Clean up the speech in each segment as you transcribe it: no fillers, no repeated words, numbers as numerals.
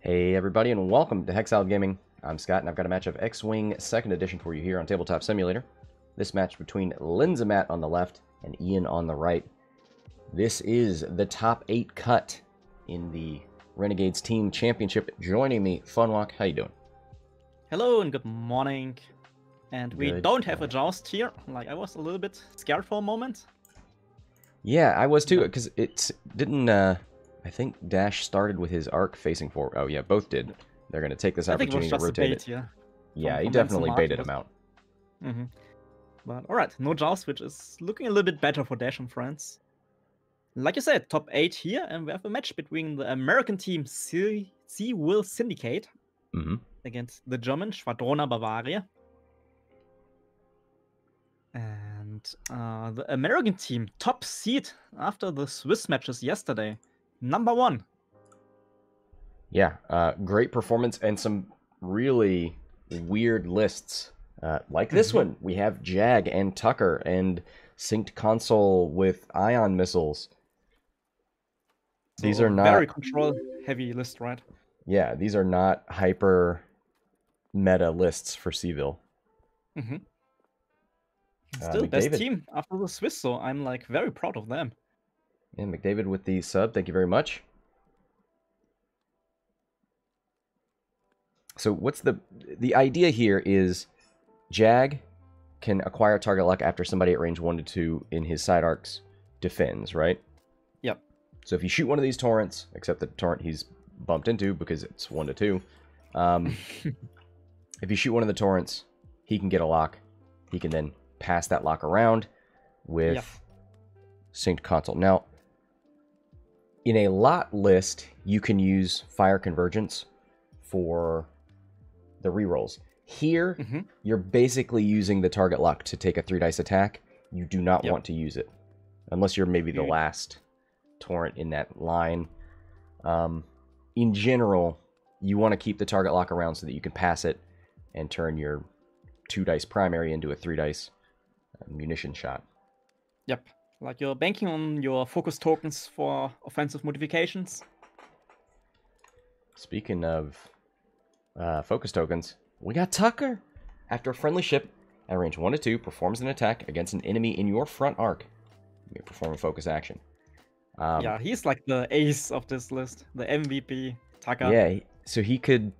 Hey everybody, and welcome to Hexiled Gaming. I'm Scott, and I've got a match of X-Wing 2nd Edition for you here on Tabletop Simulator. This match between Lenzomat on the left and Ian on the right. This is the top 8 cut in the Renegades Team Championship. Joining me, Funwalk, how you doing? Hello and good morning. And we Good don't have a morning. joust here. Like, I was a little bit scared for a moment. Yeah, I was too, because it didn't, I think Dash started with his arc facing forward. Oh yeah, both did. They're going to take this I think it was opportunity to just a rotate bait it. here. Yeah, he From definitely Lenzomat. baited him out. But alright, no joust, which is looking a little bit better for Dash and friends. Like you said, top 8 here, and we have a match between the American team Will Syndicate against the German Squadron Bavaria. And the American team, top seed after the Swiss matches yesterday. #1. Yeah, great performance and some really weird lists. Like this one, we have Jag and Tucker and synced console with ion missiles. So These are not very control-heavy list, right? Yeah, these are not hyper meta lists for Seville. Still best McDavid. team after the Swiss, so I'm like very proud of them. And McDavid with the sub, thank you very much. So what's the idea here is Jag can acquire target lock after somebody at range 1 to 2 in his side arcs defends, right? Yep. So if you shoot one of these torrents, except the torrent he's bumped into because it's 1 to 2, if you shoot one of the torrents, he can get a lock. He can then pass that lock around with synced console. Now, in a lot list, you can use fire convergence for the rerolls. Here, you're basically using the target lock to take a 3-dice attack. You do not want to use it. Unless you're maybe the last torrent in that line. In general, you want to keep the target lock around so that you can pass it and turn your 2-dice primary into a 3-dice munition shot. Yep. Like you're banking on your focus tokens for offensive modifications. Speaking of focus tokens, we got Tucker. After a friendly ship at range 1 to 2 performs an attack against an enemy in your front arc, you may perform a focus action. Yeah, he's like the ace of this list, the MVP, Tucker. Yeah, so he could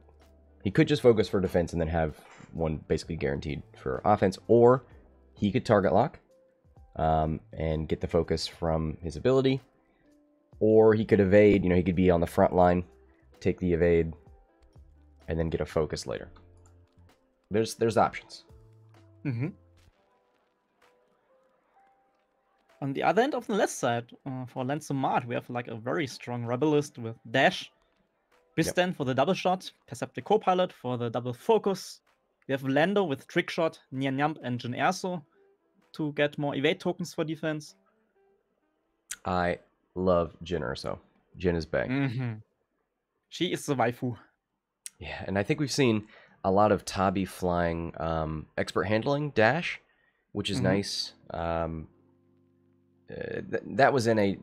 just focus for defense and then have one basically guaranteed for offense, or he could target lock and get the focus from his ability, or he could evade. You know, he could be on the front line, take the evade, and then get a focus later. There's options. On the other end of the left side, for Lenzomat, we have like a very strong rebel list with Dash, Bistan for the double shot, Perceptive Copilot for the double focus. We have Lando with Trick Shot, Nian Yamp, and Jin Erso to get more evade tokens for defense. I love Jin Erso. Jin is bang. She is the waifu. Yeah, and I think we've seen a lot of Tabi flying expert handling Dash, which is nice. That was in a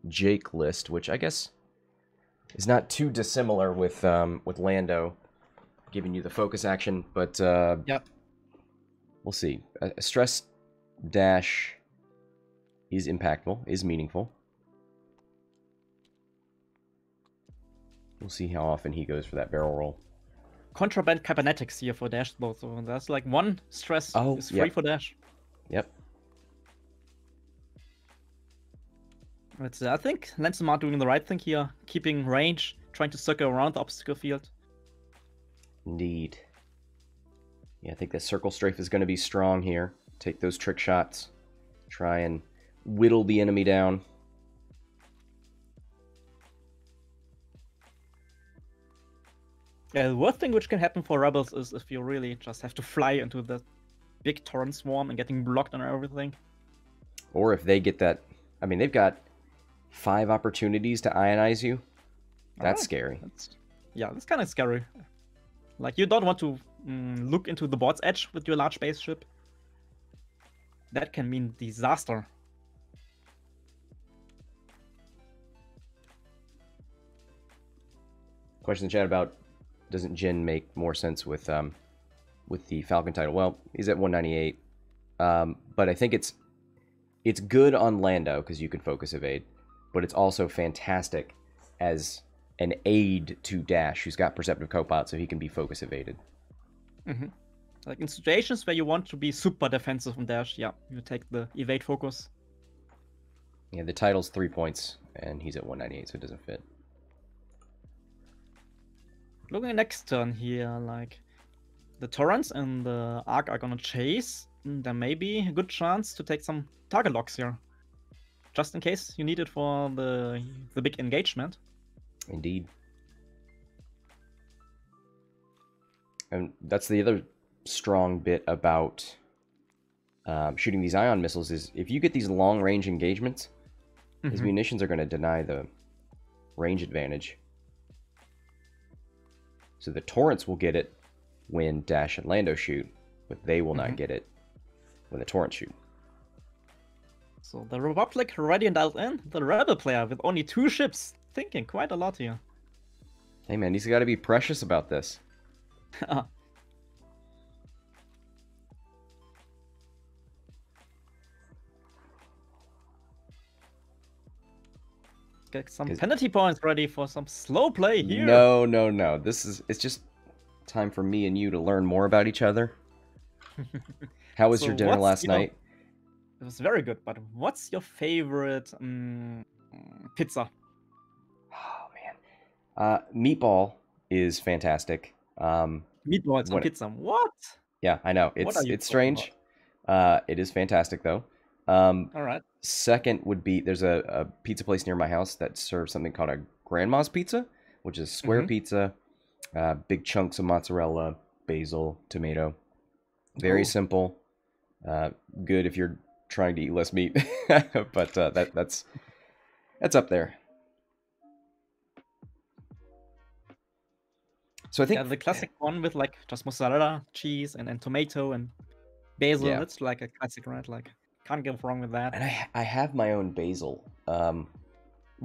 Jake list, which I guess is not too dissimilar with Lando giving you the focus action, but we'll see. A stress dash is impactful, is meaningful. We'll see how often he goes for that barrel roll. Contraband cybernetics here for Dash, though, so that's like one stress is free for Dash. Yep. But I think Lenzomat doing the right thing here, keeping range, trying to circle around the obstacle field. Indeed. Yeah, I think the circle strafe is going to be strong here. Take those trick shots. Try and whittle the enemy down. Yeah, the worst thing which can happen for rebels is if you really just have to fly into the big torrent swarm and getting blocked and everything. Or if they get that... I mean, they've got 5 opportunities to ionize you. That's scary. That's kind of scary. Like, you don't want to look into the board's edge with your large spaceship. That can mean disaster. Question in the chat about doesn't Jin make more sense with the Falcon title? Well, he's at 198, but I think it's good on Lando because you can focus evade, but it's also fantastic as an aid to Dash, who's got Perceptive Copilot, so he can be focus evaded. Mm-hmm. Like in situations where you want to be super defensive on Dash, yeah, you take the evade focus. Yeah, the title's 3 points, and he's at 198, so it doesn't fit. Looking at next turn here, like the Torrents and the Arc are gonna chase. There may be a good chance to take some target locks here, just in case you need it for the big engagement. Indeed. And that's the other strong bit about shooting these ion missiles is if you get these long-range engagements, his munitions are going to deny the range advantage. So the Torrents will get it when Dash and Lando shoot, but they will not get it when the Torrents shoot. So the Republic ready and dialed in. The Rebel player with only 2 ships, thinking quite a lot here. Hey man, he's got to be precious about this. Get some penalty points ready for some slow play here. No. It's just time for me and you to learn more about each other. How was your dinner last night? It was very good, but what's your favorite pizza? Oh man, meatball is fantastic. Meatballs on pizza. What? Yeah, I know it's strange. It is fantastic though. All right. Second would be there's a pizza place near my house that serves something called a grandma's pizza, which is square pizza, big chunks of mozzarella, basil, tomato. Very simple. Good if you're trying to eat less meat, but that's up there. So I think the classic one with like just mozzarella, cheese, and tomato and basil. Yeah. That's like a classic, right? Like can't go wrong with that. And I have my own basil,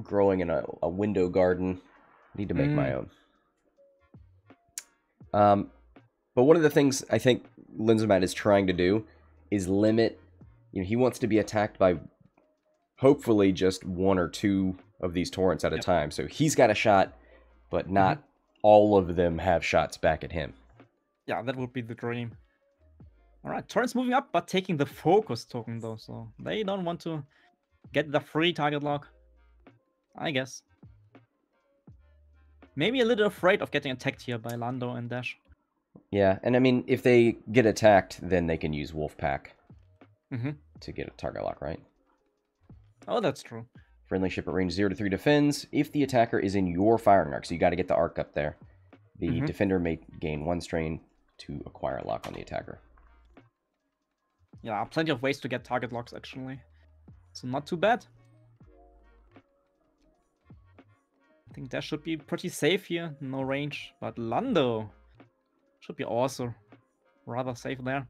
growing in a window garden. Need to make my own. But one of the things I think Lenzomat is trying to do is limit. You know, he wants to be attacked by hopefully just 1 or 2 of these torrents at a time. So he's got a shot, but not all of them have shots back at him. Yeah, that would be the dream. All right, torrents moving up, but taking the focus token though, so they don't want to get the free target lock, I guess. Maybe a little afraid of getting attacked here by Lando and Dash. Yeah, and I mean, if they get attacked, then they can use Wolfpack to get a target lock, right? Oh, that's true. Friendly ship at range 0 to 3 defends if the attacker is in your firing arc, so you got to get the arc up there. The defender may gain 1 strain to acquire a lock on the attacker. Yeah, plenty of ways to get target locks, actually. So not too bad. I think Dash should be pretty safe here. No range. But Lando should be also rather safe there.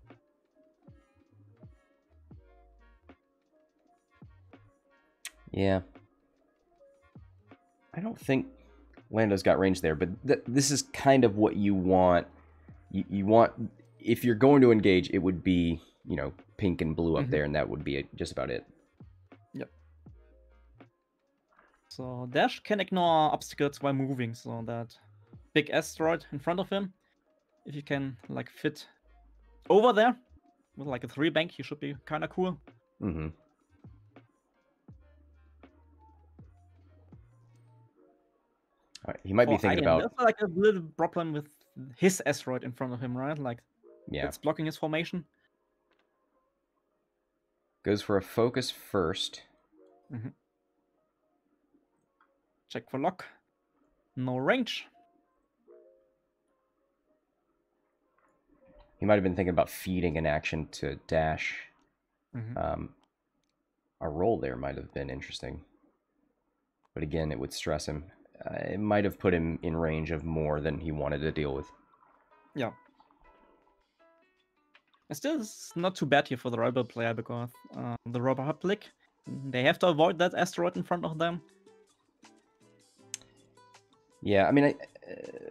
Yeah. I don't think Lando's got range there, but this is kind of what you want. You want, if you're going to engage, it would be, you know, pink and blue up there, and that would be just about it. Yep. So Dash can ignore obstacles while moving, so that big asteroid in front of him, if you can like fit over there with like a 3 bank, he should be kind of cool. Right, he might be thinking about. There's like a little problem with his asteroid in front of him, right? Like, it's blocking his formation. Goes for a focus first. Check for lock. No range. He might have been thinking about feeding an action to Dash. A roll there might have been interesting. But again, it would stress him. It might have put him in range of more than he wanted to deal with. Yeah. Still, it's not too bad here for the Rebel player, because the Republic, they have to avoid that asteroid in front of them. Yeah, I mean,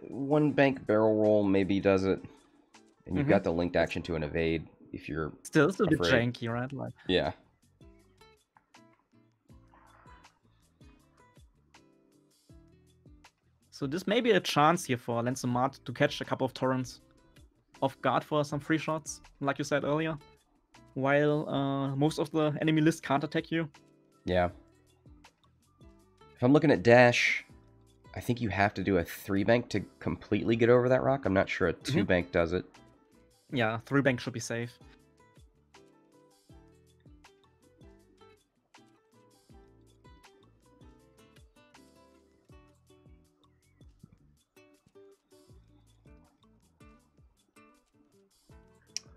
one bank barrel roll maybe does it. And you've got the linked action to an evade if you're Still, it's a bit afraid. janky, right? Like, Yeah. so this may be a chance here for Lenzomat to catch a couple of torrents off guard for some free shots, like you said earlier, while most of the enemy list can't attack you. Yeah. If I'm looking at dash, I think you have to do a 3-bank to completely get over that rock. I'm not sure a 2-bank does it. Yeah, 3-bank should be safe.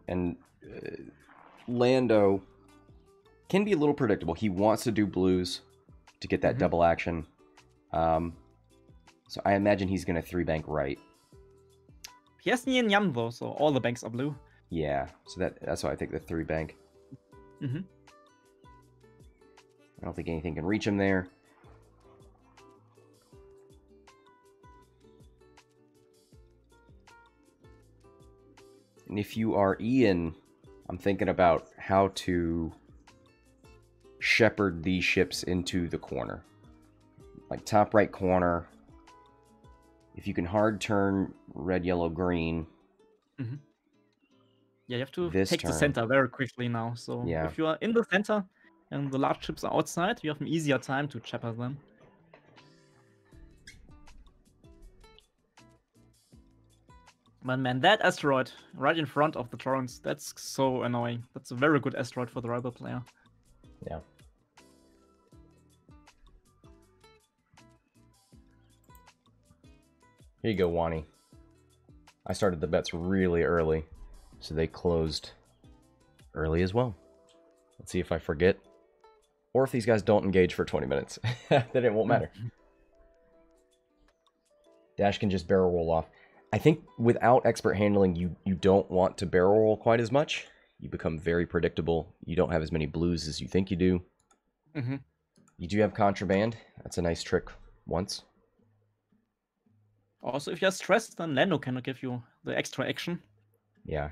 And Lando can be a little predictable. He wants to do blues to get that double action. So I imagine he's going to 3-bank right. He has Yin Yam though, so all the banks are blue. Yeah, so that's why I think the 3-bank. I don't think anything can reach him there. And if you are Ian, I'm thinking about how to shepherd these ships into the corner. Like top right corner. If you can hard turn red, yellow, green. Yeah, you have to This take the turn. center very quickly now. So Yeah. if you are in the center and the large ships are outside, you have an easier time to shepherd them. But man, that asteroid right in front of the torrents, that's so annoying. That's a very good asteroid for the rebel player. Yeah. Here you go, Wani. I started the bets really early, so they closed early as well. Let's see if I forget. Or if these guys don't engage for 20 minutes. Then it won't matter. Dash can just barrel roll off. I think without expert handling, you don't want to barrel roll quite as much. You become very predictable. You don't have as many blues as you think you do. You do have contraband. That's a nice trick once. Also, if you're stressed, then Lando cannot give you the extra action. Yeah.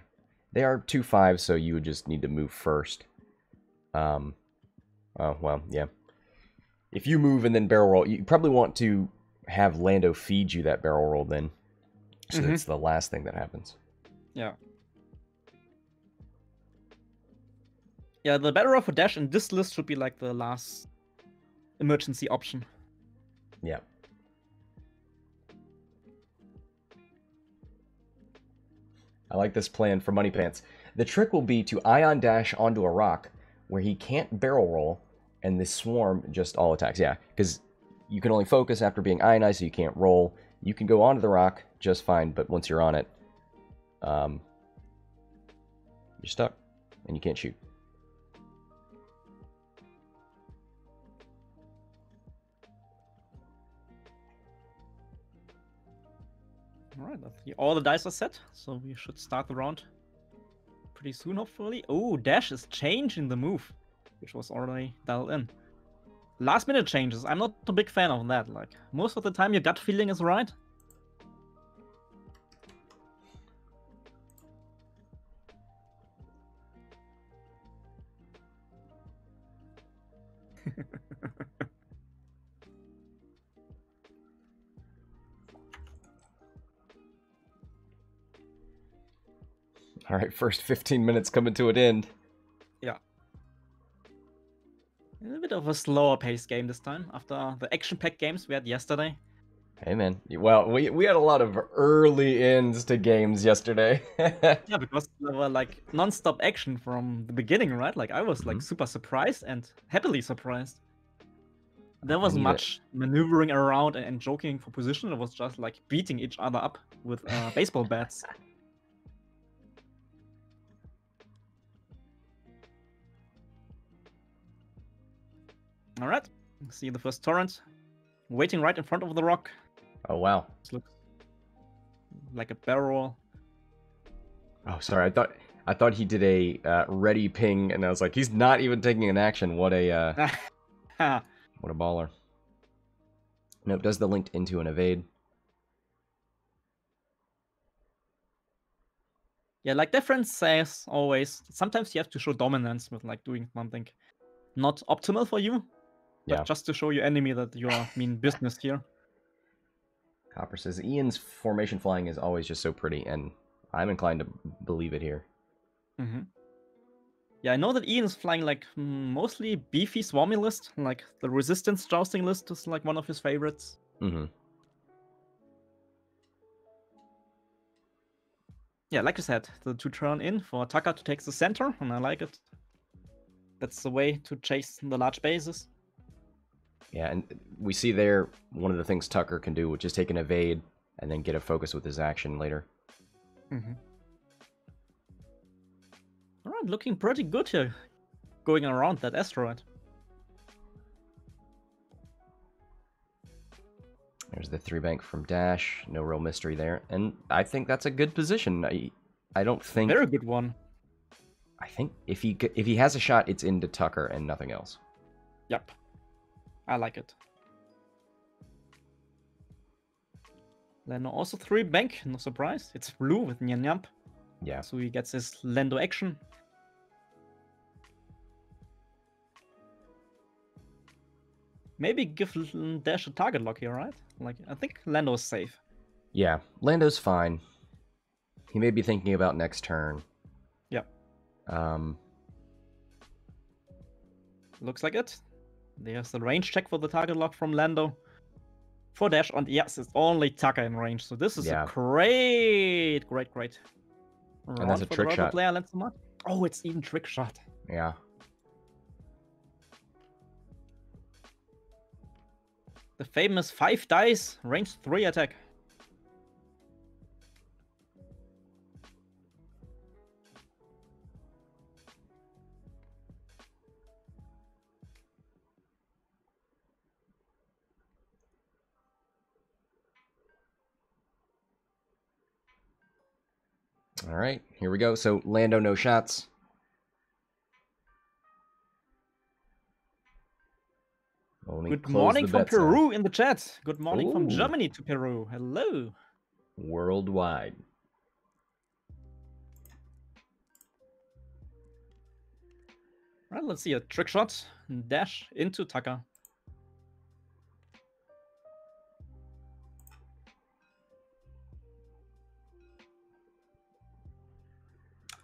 They are 2/5, so you would just need to move first. Oh, well, yeah. If you move and then barrel roll, you probably want to have Lando feed you that barrel roll then. So that's the last thing that happens. Yeah. Yeah, the better off for dash in this list should be like the last emergency option. Yeah. I like this plan for Money Pants. The trick will be to ion dash onto a rock where he can't barrel roll, and this swarm just all attacks. Yeah, because you can only focus after being ionized, so you can't roll. You can go onto the rock just fine, but once you're on it, you're stuck, and you can't shoot. Alright, all the dice are set, so we should start the round pretty soon, hopefully. Oh, dash is changing the move, which was already dialed in. Last minute changes, I'm not a big fan of that. Like, most of the time your gut feeling is right. All right, first 15 minutes coming to an end. Yeah. A bit of a slower paced game this time, after the action-packed games we had yesterday. Hey, man. Well, we had a lot of early ends to games yesterday. Yeah, because there were like non-stop action from the beginning, right? Like, I was like super surprised and happily surprised. There wasn't much maneuvering around and joking for position. It was just like beating each other up with baseball bats. Alright, see the first torrent. Waiting right in front of the rock. Oh, wow. This looks like a barrel. Oh, sorry. I thought he did a ready ping, and I was like, he's not even taking an action. What a what a baller. Nope, does the linked into an evade. Yeah, like difference says always, sometimes you have to show dominance with like doing something not optimal for you, but Yeah. just to show your enemy that you are mean business here. Copper says Ian's formation flying is always just so pretty, and I'm inclined to believe it here. Yeah, I know that Ian is flying like mostly beefy swarmy list, like the resistance jousting list is like one of his favorites. Yeah, like I said, the 2 turn in for Tucker to take the center, and I like it. That's the way to chase the large bases. Yeah, and we see there one of the things Tucker can do, which is take an evade and then get a focus with his action later. Alright, looking pretty good here, going around that asteroid. There's the 3-bank from Dash, no real mystery there, and I think that's a good position. I don't think... Very good one. I think if he has a shot, it's into Tucker and nothing else. Yep. I like it. Lando also 3-bank, no surprise. It's blue with Nyan Yamp. Yeah. So he gets his Lando action. Maybe give Dash a target lock here, right? Like, I think Lando is safe. Yeah, Lando's fine. He may be thinking about next turn. Yep. Looks like it. There's the range check for the target lock from Lando. For Dash, and yes, it's only Tucker in range. So this is a great. And that's a trick shot. Player, Lenzomat. Oh, it's even trick shot. Yeah. The famous 5 dice, range 3 attack. All right, here we go. So Lando, no shots. Good morning from Peru in the chat. Good morning from Germany to Peru. Hello. Worldwide. Right, let's see a trick shot. Dash into Tucker.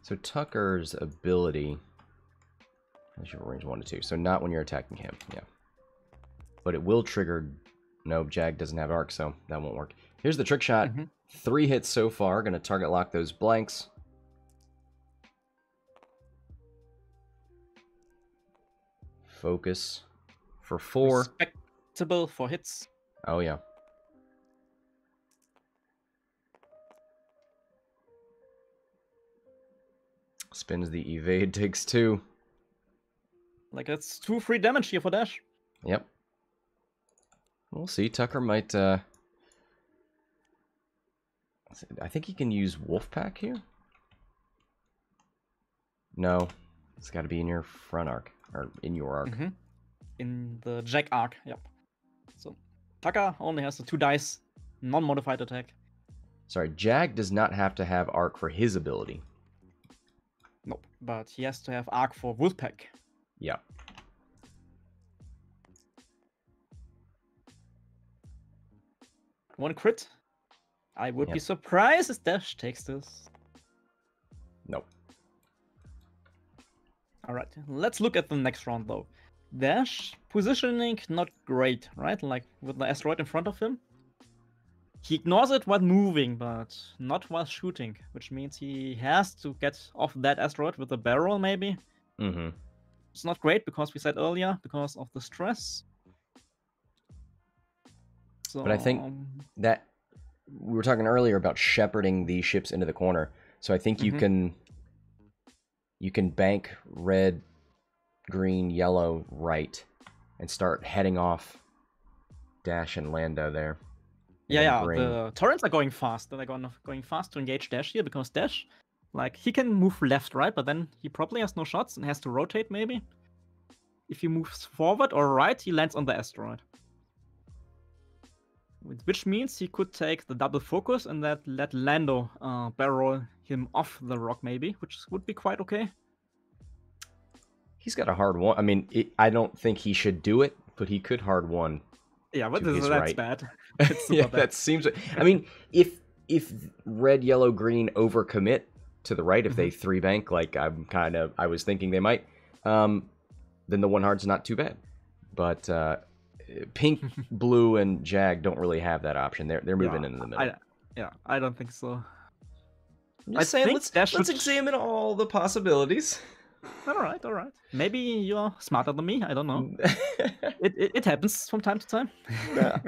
So Tucker's ability, that's your range 1 to 2. So not when you're attacking him, yeah. But it will trigger. No, Jag doesn't have arc, so that won't work. Here's the trick shot. 3 hits so far. Going to target lock those blanks. Focus for 4. Respectable for hits. Oh, yeah. Spins the evade, takes 2. Like, that's 2 free damage here for Dash. Yep. We'll see. Tucker might, I think he can use Wolfpack here? No. It's got to be in your front arc. Or in your arc. In the Jag arc, yep. So, Tucker only has the 2 dice. Non-modified attack. Sorry, Jag does not have to have arc for his ability. Nope, but he has to have arc for Wolfpack. Yeah. One crit. I would be surprised if Dash takes this. Nope. Alright, let's look at the next round though. Dash positioning not great, right? Like with the asteroid in front of him. He ignores it while moving, but not while shooting, which means he has to get off that asteroid with a barrel, maybe. It's not great because we said earlier, because of the stress. So, but I think that we were talking earlier about shepherding these ships into the corner. So I think you can bank red, green, yellow right and start heading off Dash and Lando there. Yeah, the turrets are going fast. They're going fast to engage Dash here because Dash, like, he can move left, right? But then he probably has no shots and has to rotate, maybe. If he moves forward or right, he lands on the asteroid. which means he could take the double focus and let Lando barrel roll him off the rock maybe, which would be quite okay. He's got a hard one. I mean, I don't think he should do it, but he could hard one. Yeah, but that's right. Bad. It's super yeah, bad. that seems. I mean, if red, yellow, green overcommit to the right, if they 3-bank like I was thinking they might, then the one hard's not too bad. But pink, blue, and Jag don't really have that option. They're moving into the middle. I don't think so. I'm just saying, let's examine all the possibilities. All right. Maybe you're smarter than me. I don't know. it happens from time to time. Yeah.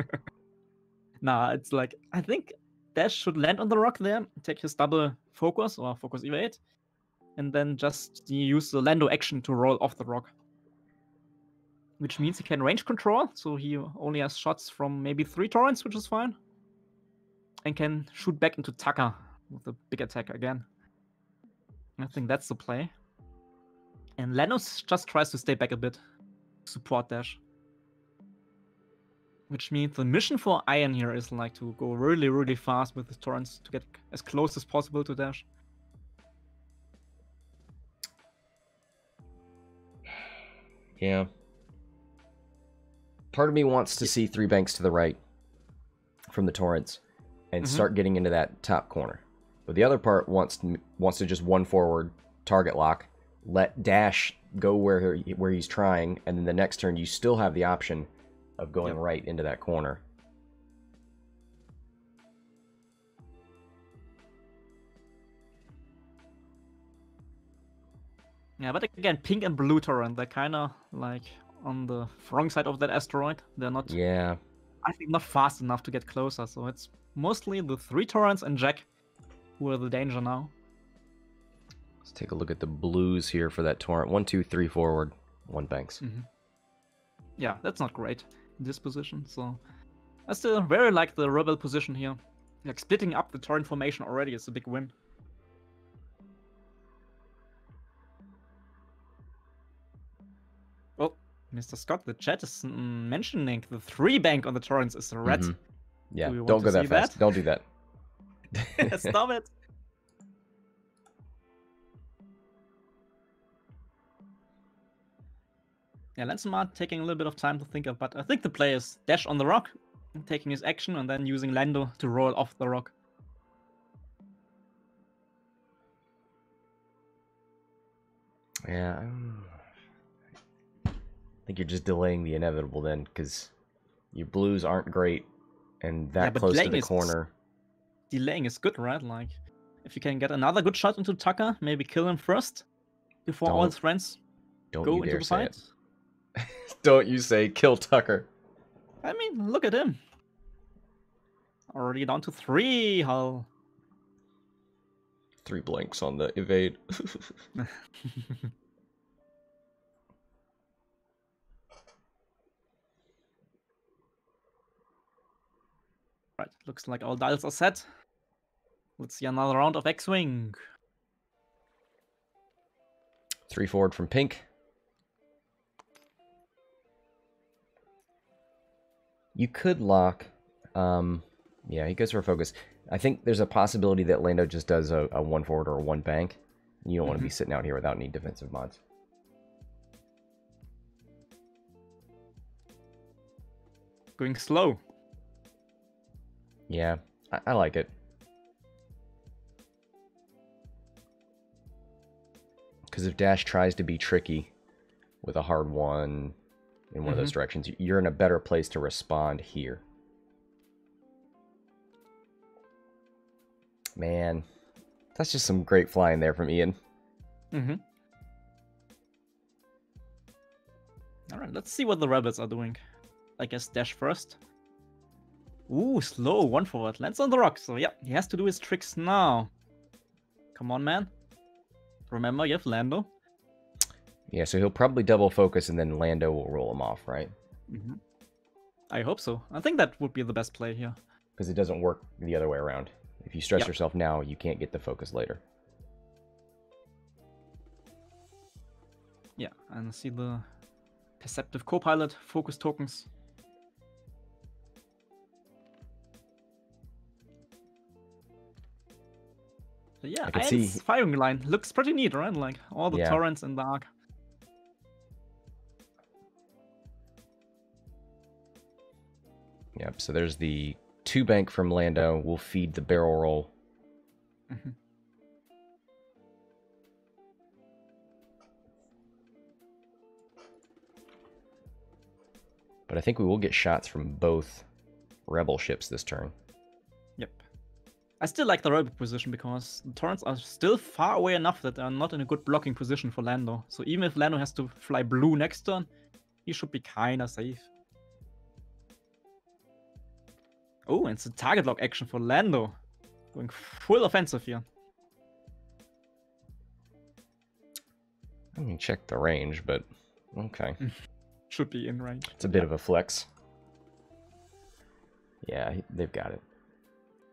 Nah, it's like I think Dash should land on the rock there, take his double focus or focus evade, and then just use the Lando action to roll off the rock. Which means he can range control, so he only has shots from maybe 3 torrents, which is fine. And can shoot back into Tucker with a big attack again. I think that's the play. And Lando just tries to stay back a bit. Support Dash. Which means the mission for Iron here is like to go really, really fast with his torrents to get as close as possible to Dash. Yeah. Part of me wants to see 3 banks to the right from the torrents and start getting into that top corner. But the other part wants to just one forward, target lock, let Dash go where he's trying, and then the next turn you still have the option of going right into that corner. Yeah, but again, pink and blue torrent, they're kind of like on the wrong side of that asteroid. They're not, I think, not fast enough to get closer. So it's mostly the 3 torrents and Jack who are the danger now. Let's take a look at the blues here for that torrent. 1, 2, 3 forward, 1 banks. Yeah, that's not great in this position. So I still very like the rebel position here. Like splitting up the torrent formation already is a big win. Oh, Mr. Scott, the chat is mentioning the 3 bank on the torrents is a red. Yeah, don't go that fast. Don't do that. Stop it. Yeah, Lenzomat taking a little bit of time to think of, but I think the play is Dash on the rock, taking his action, and then using Lando to roll off the rock. Yeah, I think you're just delaying the inevitable then, because your blues aren't great, and that close to the corner. Delaying is good, right? Like, if you can get another good shot into Tucker, maybe kill him first before all his friends go into the fight. Don't you say kill Tucker. I mean, look at him. Already down to 3 hull. 3 blanks on the evade. Right, looks like all dials are set. Let's see another round of X-Wing. 3 forward from pink. You could lock. Yeah, he goes for a focus. I think there's a possibility that Lando just does a 1 forward or a 1 bank. You don't want to be sitting out here without any defensive mods. Going slow. Yeah, I like it. Because if Dash tries to be tricky with a hard one in one of those directions, you're in a better place to respond here. Man, that's just some great flying there from Ian. Alright, let's see what the rebels are doing. I guess Dash first. Ooh, slow, 1 forward. Lands on the rock. So yeah, he has to do his tricks now. Come on, man. Remember, you have Lando. Yeah, so he'll probably double focus and then Lando will roll him off, right? I hope so. I think that would be the best play here. Because it doesn't work the other way around. If you stress yourself now, you can't get the focus later. Yeah, and see the Perceptive Copilot focus tokens. Yeah, I can see. Iron's firing line looks pretty neat, right? Like all the Yeah. torrents in the arc. Yep, so there's the 2 bank from Lando. We'll feed the barrel roll. Mhm. But I think we will get shots from both rebel ships this turn. Yep. I still like the rebel position because the torrents are still far away enough that they're not in a good blocking position for Lando. So even if Lando has to fly blue next turn, he should be kinda safe. Oh, and it's a target lock action for Lando. Going full offensive here. I mean, check the range, but okay. Should be in range. It's a bit of a flex. Yeah, they've got it.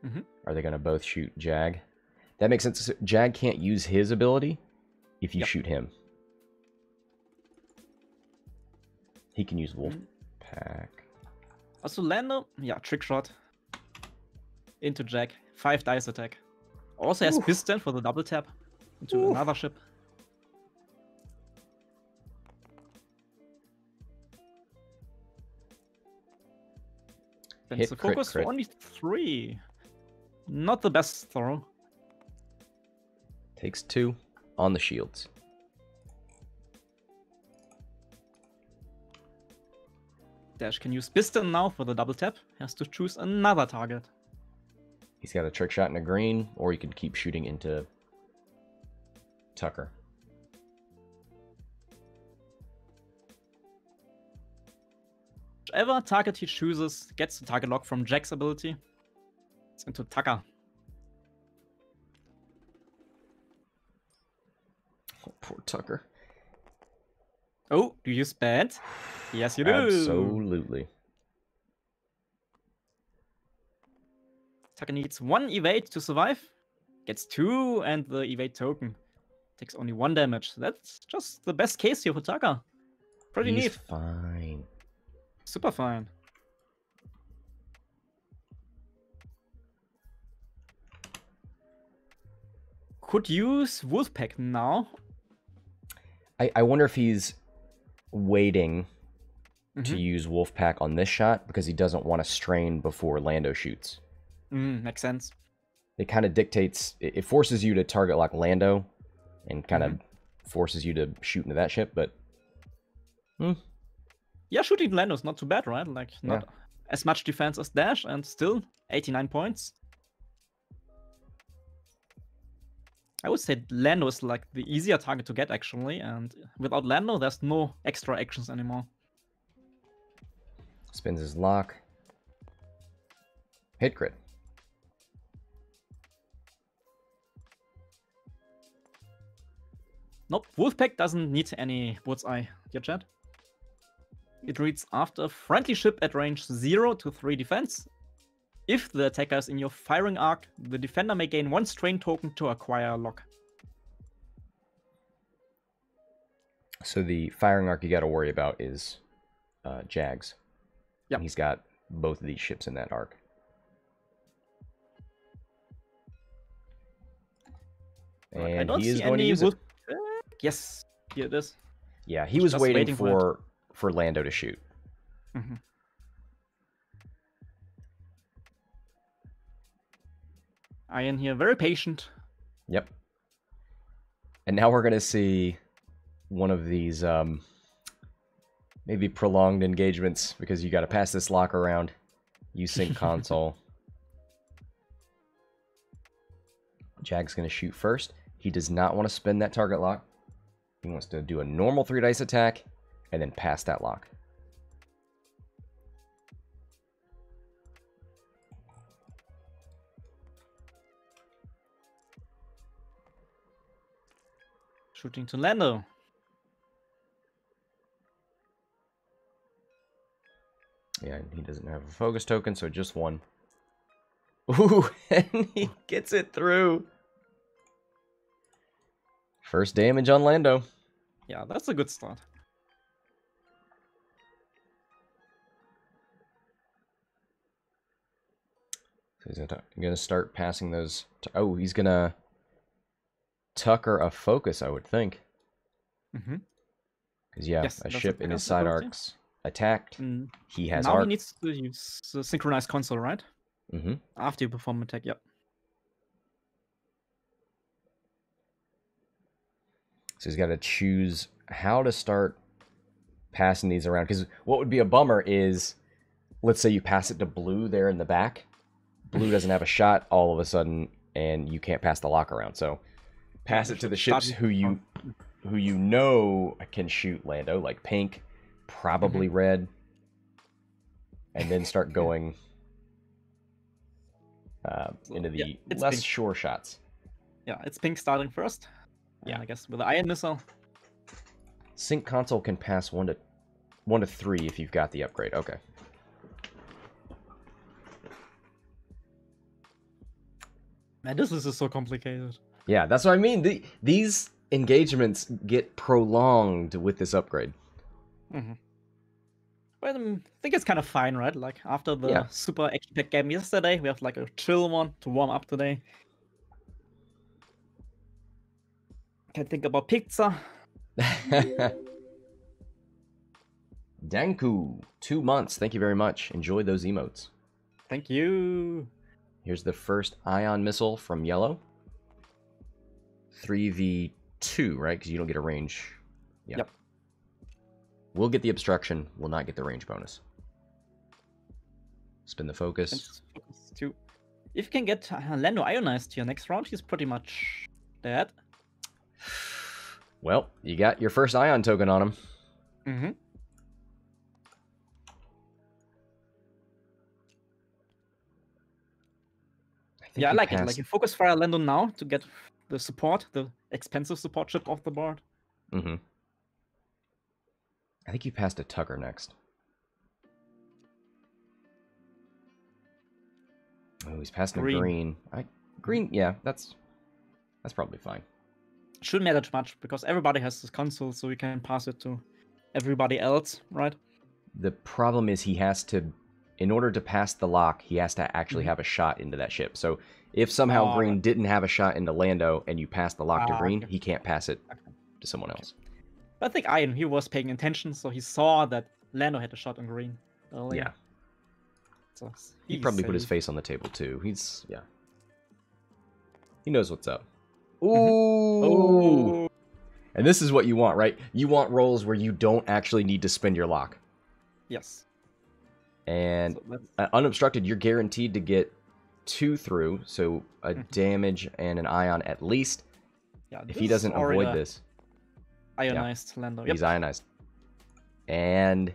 Mm-hmm. Are they going to both shoot Jag? That makes sense. Jag can't use his ability if you shoot him. He can use Wolf Pack. Also Lando, yeah, trick shot. Into Jag. 5 dice attack. Also has piston for the double tap. Into another ship. Then Hit the crit, focus crit. for only 3. Not the best throw. Takes 2 on the shields. Dash can use piston now for the double tap. Has to choose another target. He's got a trick shot in a green, or he could keep shooting into Tucker. Whichever target he chooses gets the target lock from Jack's ability. It's into Tucker. Oh, poor Tucker. Oh, do you use bad? Yes, you do. Absolutely. Tucker needs 1 evade to survive. Gets 2, and the evade token takes only 1 damage. That's just the best case here for Tucker. Pretty He's neat. fine. Super fine. Could use Wolfpack now. I wonder if he's waiting to use Wolfpack on this shot because he doesn't want to strain before Lando shoots. Makes sense. It kind of dictates, it forces you to target lock Lando and kind of forces you to shoot into that ship, but... Yeah, shooting Lando is not too bad, right? Like, not as much defense as Dash, and still 89 points. I would say Lando is like the easier target to get, actually, and without Lando, there's no extra actions anymore. Spins his lock. Hit crit. Nope, Wolfpack doesn't need any bullseye, dear chat. It reads after a friendly ship at range 0 to 3 defense. If the attacker is in your firing arc, the defender may gain 1 strain token to acquire a lock. So the firing arc you got to worry about is Jags. Yep. And he's got both of these ships in that arc. And I don't he is see going to any use it. Yes, here it is. Yeah, he was Just waiting waiting for for Lando to shoot. Iron here, very patient. Yep. And now we're going to see one of these maybe prolonged engagements because you got to pass this lock around. You sync console. Jag's going to shoot first. He does not want to spin that target lock. He wants to do a normal 3 dice attack and then pass that lock. Shooting to Lando. Yeah, he doesn't have a focus token, so just 1. Ooh, and he gets it through. First damage on Lando. Yeah, that's a good start. So he's gonna start passing those. Oh, he's gonna Tucker a focus, I would think. Mm-hmm. Because, yeah, Yes, a that's ship the in his second side ability. arcs attacked. He has now arc. he needs to use the synchronized console, right? Mm-hmm. After you perform attack, yep. So he's got to choose how to start passing these around. Because what would be a bummer is, let's say you pass it to blue there in the back. Blue doesn't have a shot all of a sudden, and you can't pass the lock around. So pass it to the ships who you know can shoot Lando, like pink, probably red, and then start going into the less pink. sure shots. Yeah, it's pink starting first. Yeah, I guess with the ion missile. Sync console can pass 1 to 3 if you've got the upgrade. Okay. Man, this is so complicated. Yeah, that's what I mean. These engagements get prolonged with this upgrade. But I think it's kind of fine, right? Like after the super action-packed game yesterday, we have like a chill one to warm up today. Can think about pizza. Danku, 2 months. Thank you very much. Enjoy those emotes. Thank you. Here's the first ion missile from yellow. 3v2, right? Because you don't get a range. Yeah. Yep. We'll get the obstruction. We'll not get the range bonus. Spin the focus. If you can get Lando ionized here next round, he's pretty much dead. Well, you got your first ion token on him. Yeah, I like it. Like you focus fire Lando now to get the support, the expensive support chip off the board. I think you passed a Tucker next. Oh, he's passing a green. Green, yeah, that's probably fine. Shouldn't matter too much because everybody has this console, so we can pass it to everybody else, right? The problem is he has to, in order to pass the lock, he has to actually have a shot into that ship. So if somehow green didn't have a shot into Lando and you pass the lock to green, he can't pass it to someone else. But I think Ian, he was paying attention, so he saw that Lando had a shot on green earlier. Yeah. So he probably put his face on the table too. He knows what's up. Ooh. And this is what you want, right? You want rolls where you don't actually need to spend your lock. Yes. And unobstructed, you're guaranteed to get 2 through, so a damage and an ion at least. Yeah, if he doesn't avoid this. Ionized Lando. Yep. He's ionized. And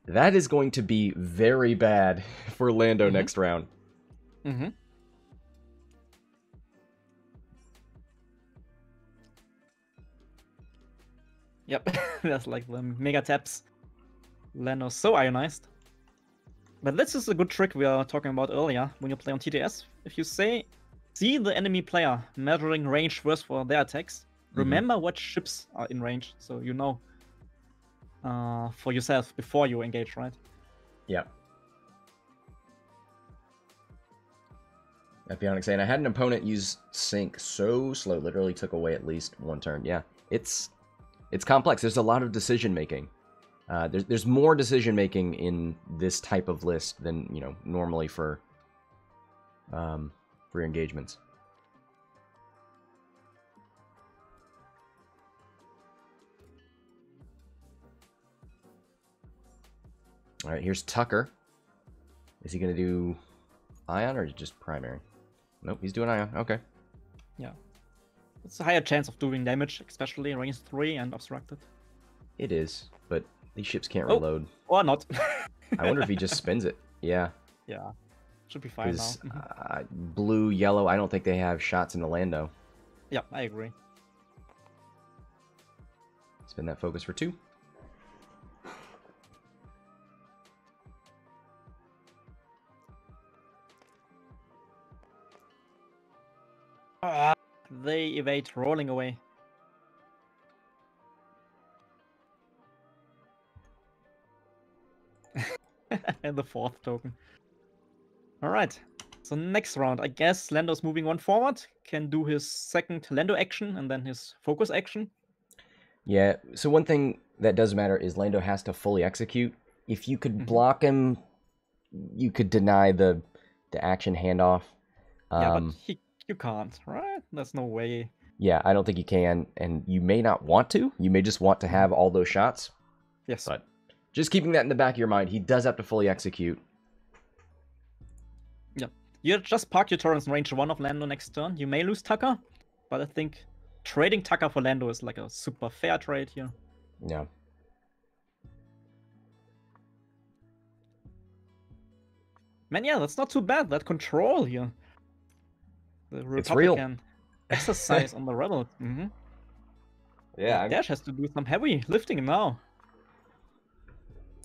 that is going to be very bad for Lando next round. Yep, that's like the mega taps. Lando's so ionized. But this is a good trick we are talking about earlier when you play on TTS. If you see the enemy player measuring range first for their attacks, remember what ships are in range, so you know for yourself before you engage, right? Yeah. Epionic saying, I had an opponent use sync so slow, literally took away at least 1 turn. Yeah, it's complex. There's a lot of decision making. There's more decision making in this type of list than normally for engagements. All right, here's Tucker. Is he gonna do ion or just primary? Nope, he's doing ion. Okay. Yeah. It's a higher chance of doing damage, especially in range 3 and obstructed. It is, but these ships can't reload. Or not. I wonder if he just spins it. Yeah. Yeah. Should be fine now. Blue, yellow, I don't think they have shots into Lando. Yeah, I agree. Spin that focus for 2. They evade rolling away. And the 4th token. Alright. So next round, I guess Lando's moving one forward, can do his second Lando action and then his focus action. Yeah, so one thing that does matter is Lando has to fully execute. If you could block him, you could deny the action handoff. Yeah, but you can't, right? There's no way. Yeah, I don't think you can, and you may not want to. You may just want to have all those shots. Yes. But just keeping that in the back of your mind, he does have to fully execute. Yeah. You just park your turrets in range 1 of Lando next turn. You may lose Tucker, but I think trading Tucker for Lando is like a super fair trade here. Yeah. Man, yeah, that's not too bad. That control here. The It's real. Republican exercise on the rebels. Yeah, Dash has to do some heavy lifting now.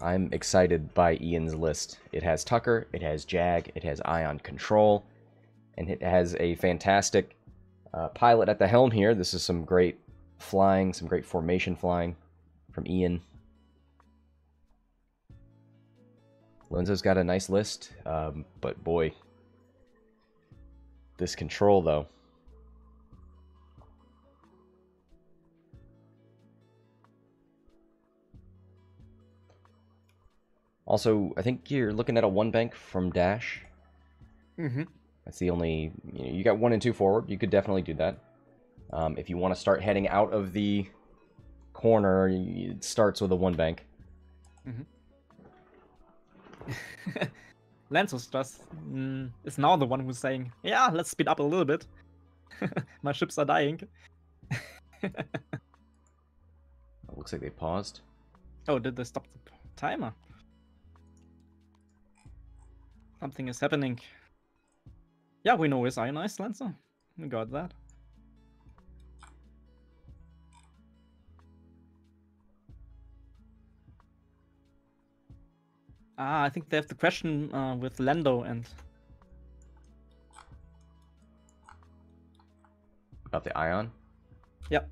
I'm excited by Ian's list. It has Tucker, it has Jag, it has Ion Control, and it has a fantastic pilot at the helm here. This is some great flying, some great formation flying from Ian. Lenzo's got a nice list, but boy, this control though. Also, I think you're looking at a 1 bank from Dash. That's the only... You got 1 and 2 forward. You could definitely do that. If you want to start heading out of the corner, it starts with a 1 bank. Lanzo's just is now the one who's saying, yeah, let's speed up a little bit. My ships are dying. It looks like they paused. Oh, did they stop the timer? Something is happening. Yeah, we know it's ionized, Lancer. We got that. I think they have the question with Lando and... About the Ion? Yep.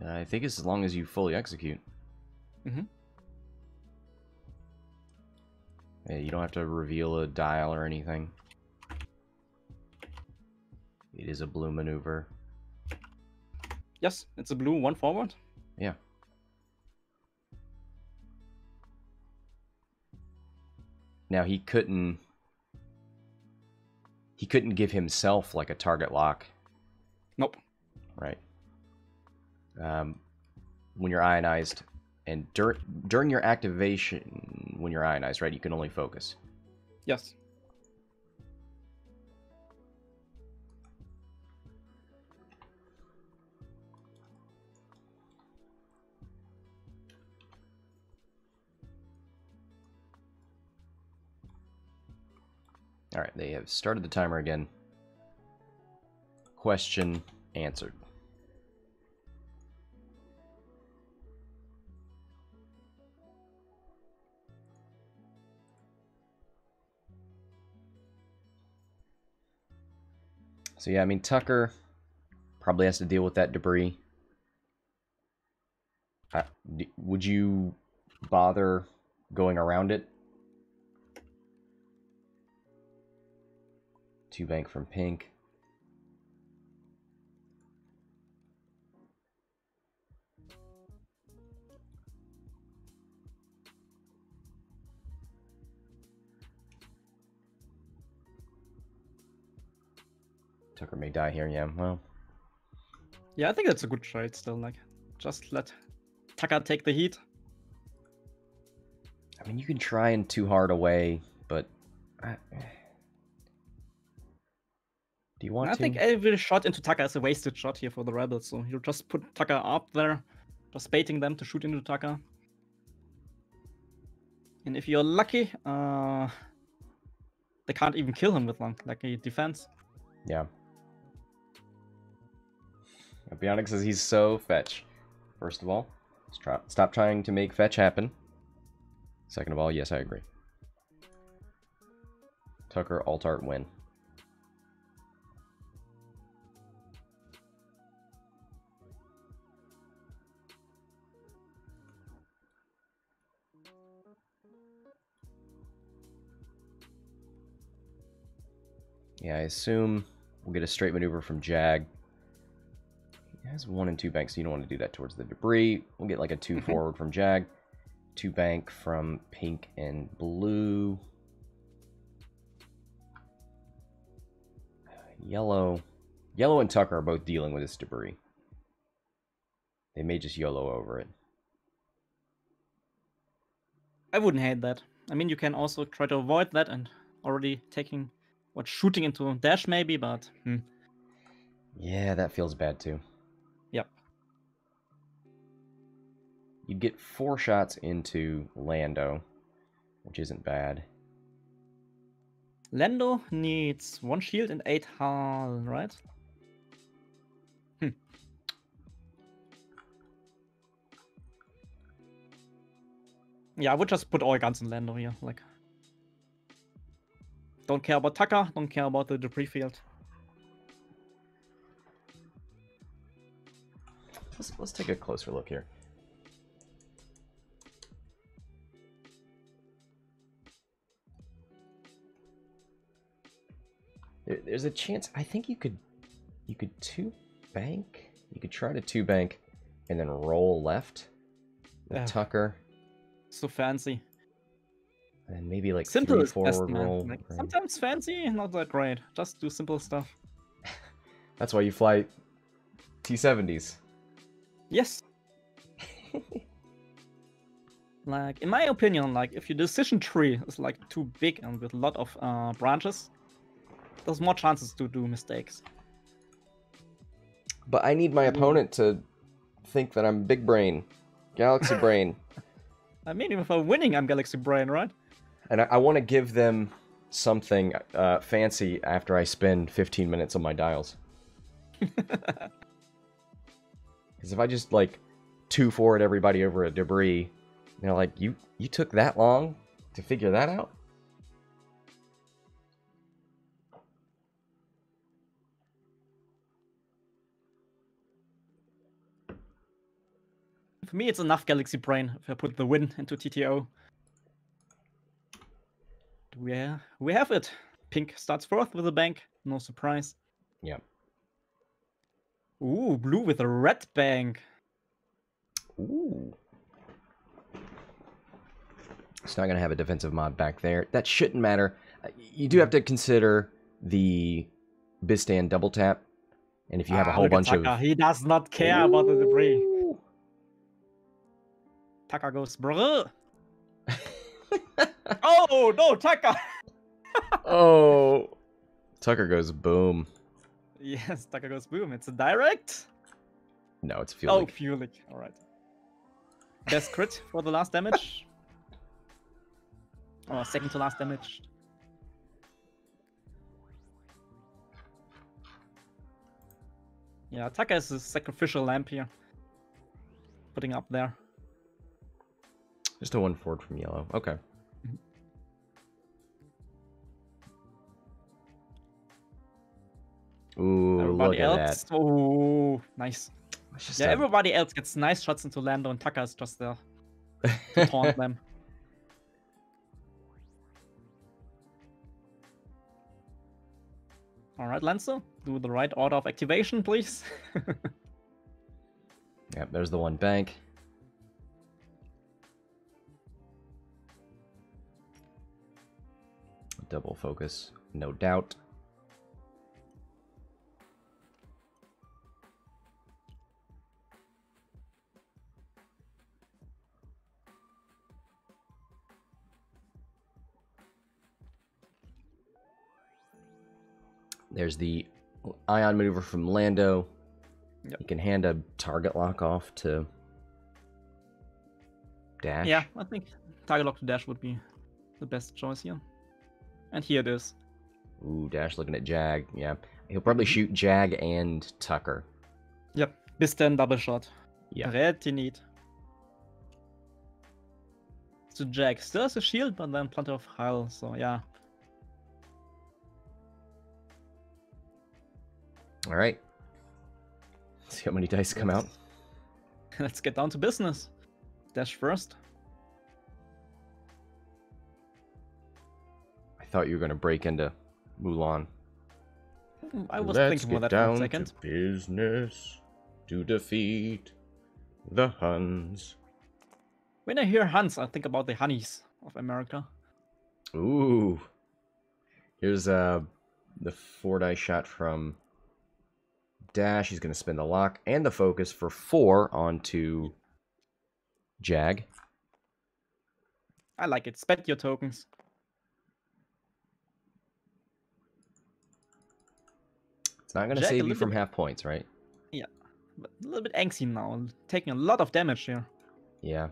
I think it's as long as you fully execute. Yeah, you don't have to reveal a dial or anything. It is a blue maneuver. Yes, it's a blue 1 forward. Yeah. Now he couldn't give himself like a target lock. Nope. Right. When you're ionized, and during your activation, when you're ionized, right, you can only focus. Yes. All right, they have started the timer again. Question answered. So yeah, I mean, Tucker probably has to deal with that debris. Would you bother going around it? 2 bank from pink. Tucker may die here, yeah, well. Yeah, I think that's a good trade still, like, just let Tucker take the heat. I mean, you can try and 2 hard away, but... Do you want to? I think every shot into Tucker is a wasted shot here for the Rebels, so you just put Tucker up there, just baiting them to shoot into Tucker. And if you're lucky, they can't even kill him with like a defense. Yeah. Bionic says he's so fetch. First of all, stop trying to make fetch happen. Second of all, yes, I agree. Tucker, alt-art, win. Yeah, I assume we'll get a straight maneuver from Jag. He has 1 and 2 banks, so you don't want to do that towards the debris. We'll get like a 2 forward from Jag. 2 bank from pink and blue. Yellow. Yellow and Tucker are both dealing with this debris. They may just YOLO over it. I wouldn't hate that. I mean, you can also try to avoid that and already taking what shooting into dash maybe, but Yeah, that feels bad too. Yep. You'd get 4 shots into Lando, which isn't bad. Lando needs 1 shield and 8 hull, right? Yeah, I would just put all guns in Lando here. Like, don't care about Tucker, don't care about the debris field. Let's take a closer look here. There's a chance. I think you could 2 bank. You could try to 2 bank and then roll left with Tucker. So fancy. And maybe like simple 3 is forward best, man. roll. Like, right? sometimes fancy, not that great. Just do simple stuff. That's why you fly T-70s. Yes. Like, in my opinion, like, if your decision tree is like too big and with a lot of branches, there's more chances to do mistakes. But I need my opponent to think that I'm big brain, galaxy brain. I mean, if I'm winning, I'm Galaxy Brain, right? And I want to give them something fancy after I spend 15 minutes on my dials. Because if I just, like, 2 forward everybody over a debris, they're like, you took that long to figure that out? For me, it's enough Galaxy Brain if I put the win into TTO. We have it. Pink starts 4th with a bank. No surprise. Yeah. Ooh, blue with a red bank. Ooh. It's not going to have a defensive mod back there. That shouldn't matter. You do have to consider the Bistan double tap. And if you have a whole bunch of... He does not care about the debris. Tucker goes, bruh. Oh, no, Tucker. Oh. Tucker goes boom. Yes, Tucker goes boom. It's a direct. No, it's Fueling. Oh, Fueling. All right. Best crit for the last damage. Or second to last damage. Yeah, Tucker is a sacrificial lamp here. Putting up there. Just a 1 forward from yellow. Okay. Ooh, Everybody look at else. that. Oh, nice. Yeah, everybody else gets nice shots into Lando, and Tucker is just there to taunt them. All right, Lancer, do the right order of activation, please. Yep, there's the 1 bank. Double focus, no doubt. There's the ion maneuver from Lando. Yep. You can hand a target lock off to Dash. Yeah, I think target lock to Dash would be the best choice here. And here it is. Ooh, Dash looking at Jag. Yeah. He'll probably shoot Jag and Tucker. Yep. Bistan double shot. Yeah. Pretty neat. So Jag still has a shield, but then plenty of hull, so yeah. Alright. See how many dice come out. Let's get down to business. Dash first. I thought you were going to break into Mulan. I was Let's thinking about get that for a down second. to business to defeat the Huns. When I hear Huns, I think about the honeys of America. Ooh. Here's the 4-die shot from Dash. He's going to spend the lock and the focus for 4 onto Jag. I like it. Spend your tokens. It's not going to Jag, save you from half points, right? Yeah, but a little bit angsty now, taking a lot of damage here. Yeah.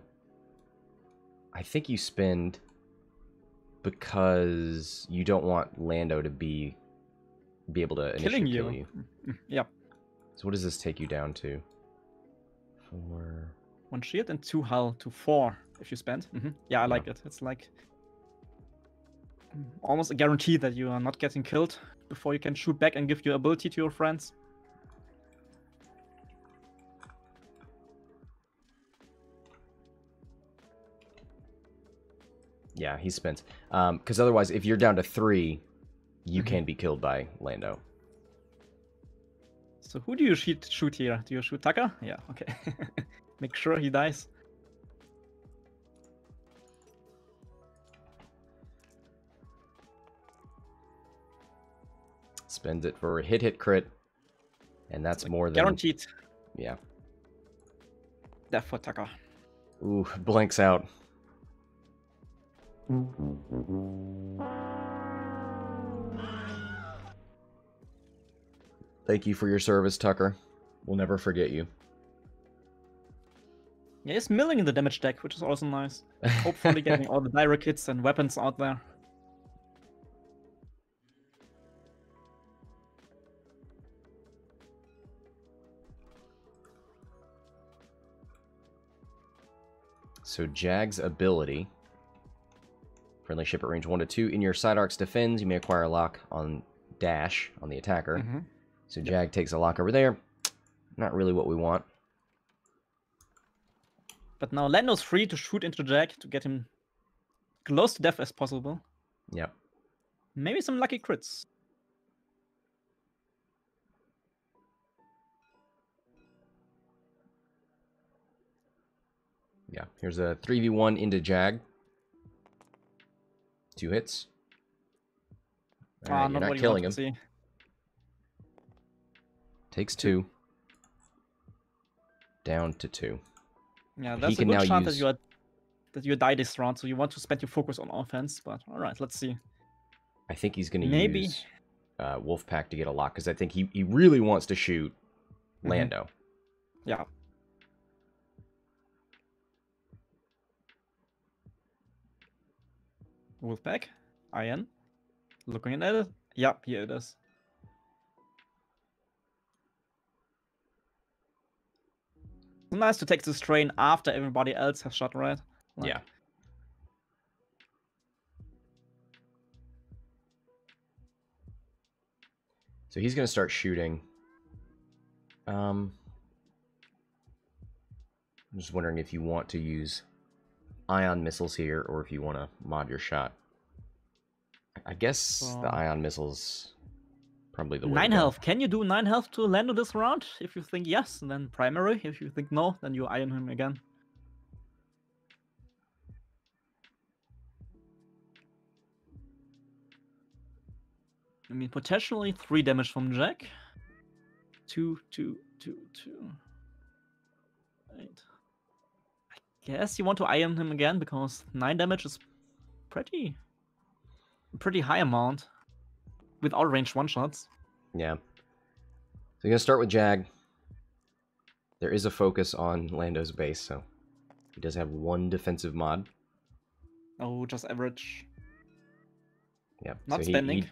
I think you spend because you don't want Lando to be able to initially kill you. Yep. So what does this take you down to? 4. 1 shield and 2 hull to 4 if you spend. Yeah, I like it. It's like almost a guarantee that you are not getting killed before you can shoot back and give your ability to your friends. Yeah, he spent. Because otherwise, if you're down to 3, you can be killed by Lando. So who do you shoot here? Do you shoot Tucker? Yeah, okay. Make sure he dies. Spends it for a hit crit. And that's more than... Guaranteed. Yeah. Death for Tucker. Ooh, blanks out. Thank you for your service, Tucker. We'll never forget you. Yeah, he's milling in the damage deck, which is also nice. Hopefully getting all the direct hits and weapons out there. So Jag's ability. Friendly ship at range 1 to 2. In your side arcs defends, you may acquire a lock on dash on the attacker. So Jag takes a lock over there. Not really what we want. But now Lando's free to shoot into Jag to get him close to death as possible. Yep. Maybe some lucky crits. Yeah, here's a 3v1 into Jag. 2 hits. Right, you're not killing him. See. Takes 2. Down to 2. Yeah, that's a good chance that you die this round, so you want to spend your focus on offense, but alright, let's see. I think he's going to use Wolfpack to get a lock, because I think he really wants to shoot Lando. Yeah. Wolfpack, Iron, looking at it. Yep, here it is. It's nice to take this train after everybody else has shot, right? Like... Yeah. So he's going to start shooting. I'm just wondering if you want to use ion missiles here, or if you want to mod your shot. I guess the ion missiles probably the way 9 to go. health. Can you do 9 health to Lando this round? If you think yes, then primary. If you think no, then you ion him again. I mean, potentially 3 damage from Jack. 2, 2, 2, 2. 8. I guess you want to ion him again because 9 damage is pretty high amount without range one-shots. Yeah. So you're going to start with Jag. There is a focus on Lando's base, so he does have 1 defensive mod. Oh, just average. Yeah. Not so spending.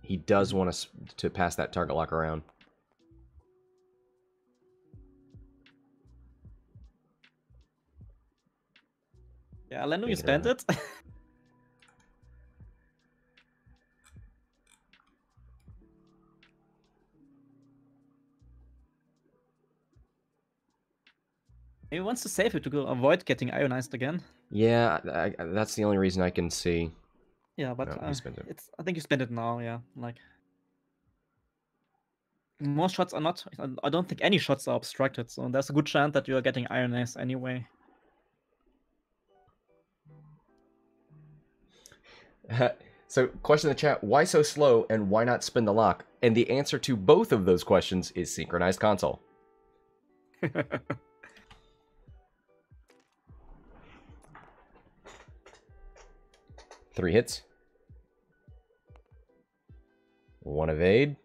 He does want to pass that target lock around. Yeah, Lando, you spent it. He wants to save it to avoid getting ionized again. Yeah, that's the only reason I can see. Yeah, but No, he spent it. I think you spent it now. Yeah, like Most shots are not. I don't think any shots are obstructed, so there's a good chance that you are getting Iron Ace anyway. So, question in the chat, why so slow and why not spin the lock? And the answer to both of those questions is synchronized console. 3 hits. 1 evade.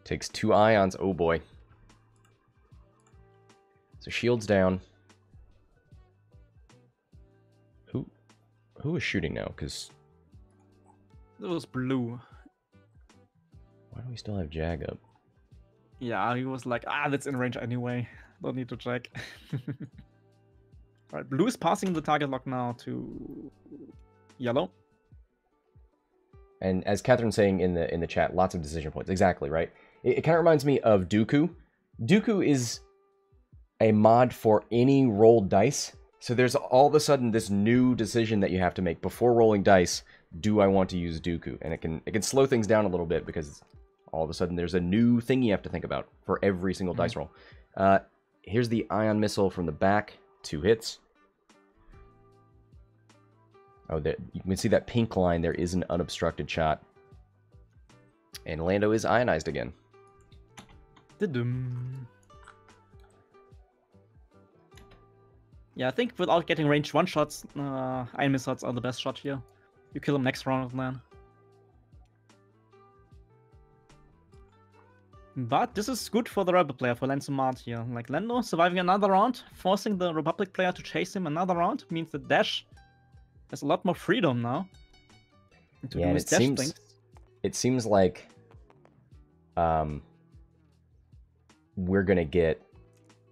Takes 2 ions. Oh boy. So shield's down. Who is shooting now? Because It was blue. why do we still have Jag up? Yeah, he was like, that's in range anyway. Don't need to check. Alright, blue is passing the target lock now to yellow. And as Catherine's saying in the chat, lots of decision points. Exactly, right? It kind of reminds me of Dooku. Dooku is a mod for any rolled dice. So there's all of a sudden this new decision that you have to make before rolling dice. Do I want to use Dooku? And it can slow things down a little bit because all of a sudden there's a new thing you have to think about for every single dice roll. Here's the ion missile from the back. 2 hits. Oh, you can see that pink line. There is an unobstructed shot. And Lando is ionized again. Yeah, I think without getting range 1 shots, ion missiles are the best shot here. You kill him next round, man. But this is good for the Rebel player, for Lenzomat here. Like Lando surviving another round, forcing the Republic player to chase him another round, means that Dash has a lot more freedom now. To do his dash things. It seems like we're gonna get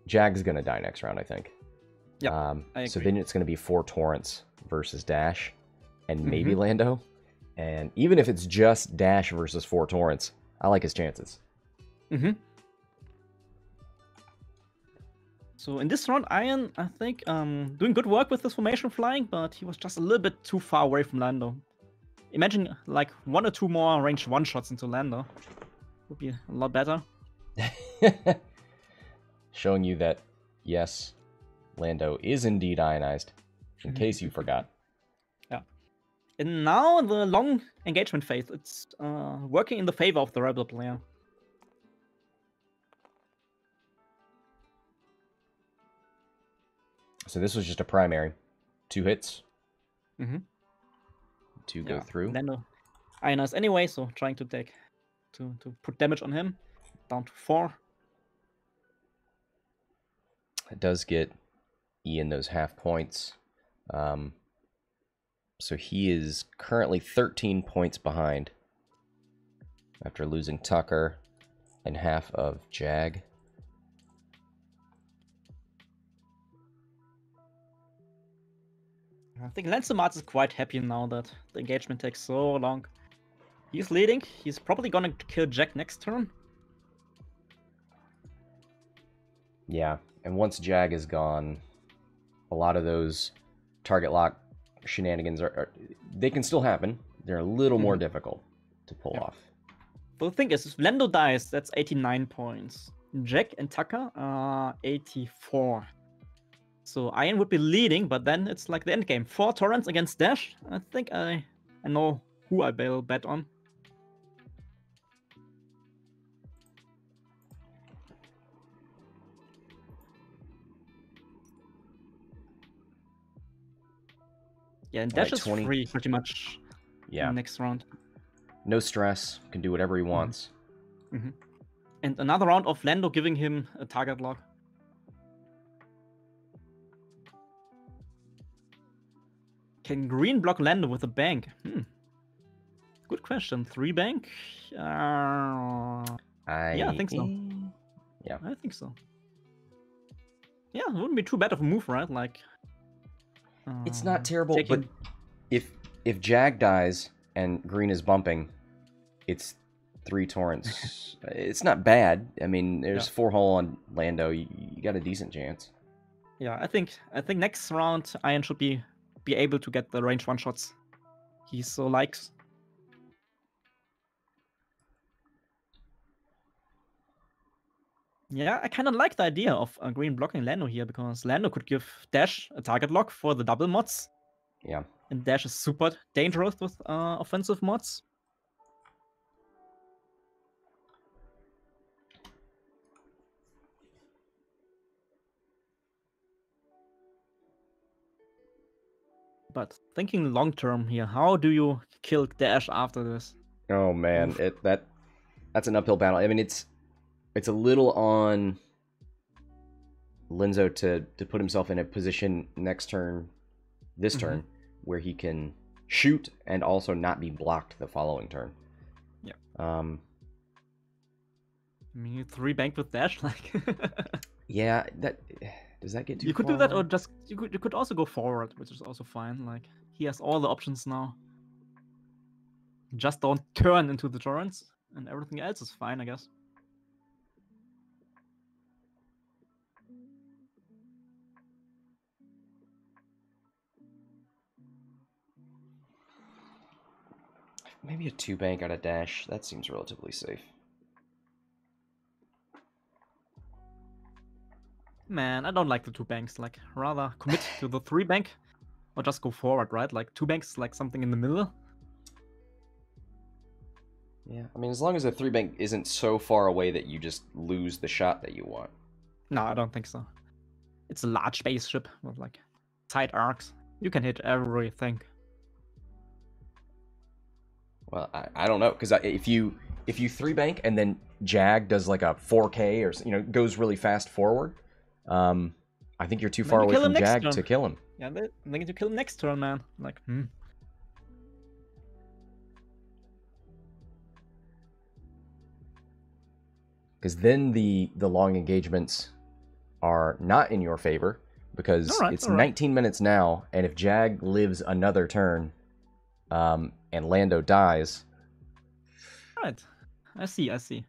Jag's gonna die next round, I think. Yeah. So then it's gonna be 4 Torrents versus Dash, and maybe Lando. And even if it's just Dash versus 4 Torrents, I like his chances. So in this round, Iron, I think, doing good work with this formation flying, but he was just a little bit too far away from Lando. Imagine like 1 or 2 more range 1 shots into Lando. Would be a lot better. Showing you that, yes, Lando is indeed ionized, in case you forgot. Yeah. And now the long engagement phase, it's working in the favor of the Rebel player. So this was just a primary. 2 hits. 2 go through. Lando ionized anyway, so trying to take to put damage on him. Down to 4. It does get Ian those half points. So he is currently 13 points behind after losing Tucker and half of Jag. I think Lenzomat is quite happy now that the engagement takes so long. He's leading. He's probably gonna kill Jack next turn. Yeah, and once Jag is gone, a lot of those target lock shenanigans they can still happen. They're a little more difficult to pull off. But the thing is, if Lando dies, that's 89 points. Jack and Tucker are 84. So Iron would be leading, but then it's like the end game. 4 Torrents against Dash. I think I know who I will bet on. Yeah, and Dash is free pretty much. Yeah. Next round. No stress. Can do whatever he wants. And another round of Lando giving him a target lock. Can green block Lando with a bank? Good question. 3 bank? Yeah, I think so. Yeah. I think so. Yeah, it wouldn't be too bad of a move, right? Like, it's not terrible, but if Jag dies and green is bumping, it's 3 Torrents. It's not bad. I mean, there's 4 hull on Lando. You got a decent chance. Yeah, I think next round Iron should be able to get the range 1 shots he so likes. Yeah, I kind of like the idea of green blocking Lando here, because Lando could give Dash a target lock for the double mods. Yeah. And Dash is super dangerous with offensive mods. But thinking long term here, how do you kill Dash after this? Oh man, Oof. that's an uphill battle. I mean, it's a little on Lenzo to put himself in a position next turn, this turn, where he can shoot and also not be blocked the following turn. Yeah. I mean, you 3-bank with Dash, like. Yeah, that does that get too? You could do that, or just you could also go forward, which is also fine. Like, he has all the options now. Just don't turn into the torrents, and everything else is fine, I guess. Maybe a 2-bank out of Dash. That seems relatively safe. Man, I don't like the 2-banks. Like, rather commit to the 3-bank, or just go forward, right? Like, 2-banks, like something in the middle. Yeah, I mean, as long as a 3-bank isn't so far away that you just lose the shot that you want. No, I don't think so. It's a large spaceship with like side arcs. You can hit everything. Well, I don't know, because if you 3-bank and then Jag does like a 4K or goes really fast forward, I think you're too far away from Jag to kill him. Yeah, then you kill him next turn, man. Like, Because then the long engagements are not in your favor, because it's 19 minutes now, and if Jag lives another turn, and Lando dies. Alright, I see.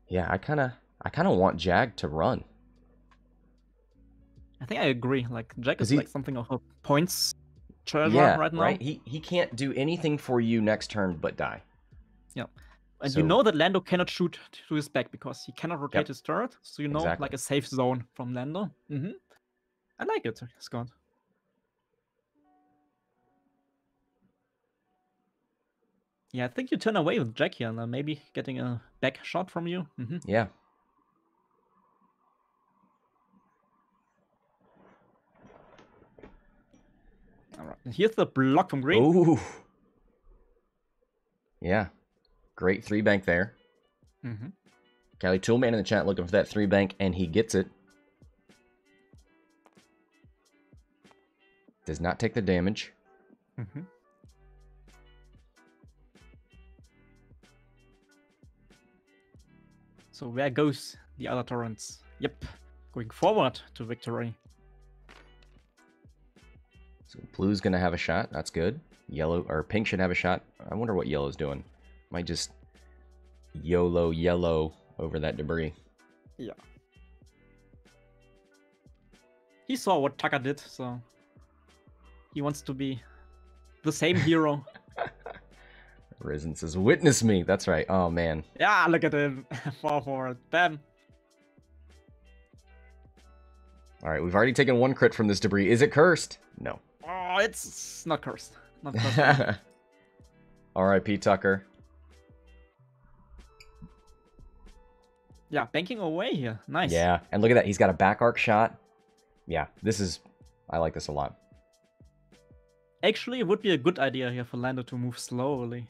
Yeah, I kind of want Jag to run. I think I agree. Like, Jag is like something of a points treasure right now. Right. He can't do anything for you next turn but die. Yeah. And you know that Lando cannot shoot to his back because he cannot rotate his turret. So you know, like a safe zone from Lando. I like it, Scott. Yeah, I think you turn away with Jack here, and maybe getting a back shot from you. Yeah. All right. Here's the block from green. Ooh. Yeah. Great 3-bank there. Cali Toolman in the chat looking for that 3-bank, and he gets it. Does not take the damage. So where goes the other torrents? Yep, going forward to victory. So blue's gonna have a shot. That's good. Yellow or pink should have a shot. I wonder what yellow's doing. Might just YOLO yellow over that debris. Yeah. He saw what Tucker did, so he wants to be the same hero. Risen says, "Witness me." That's right. Oh man. Yeah, look at him. Fall forward. Bam. All right, we've already taken one crit from this debris. Is it cursed? No. Oh, it's not cursed. Not cursed. R.I.P. Tucker. Yeah, banking away here. Nice. Yeah, and look at that. He's got a back arc shot. Yeah, I like this a lot. Actually, it would be a good idea here for Lando to move slowly.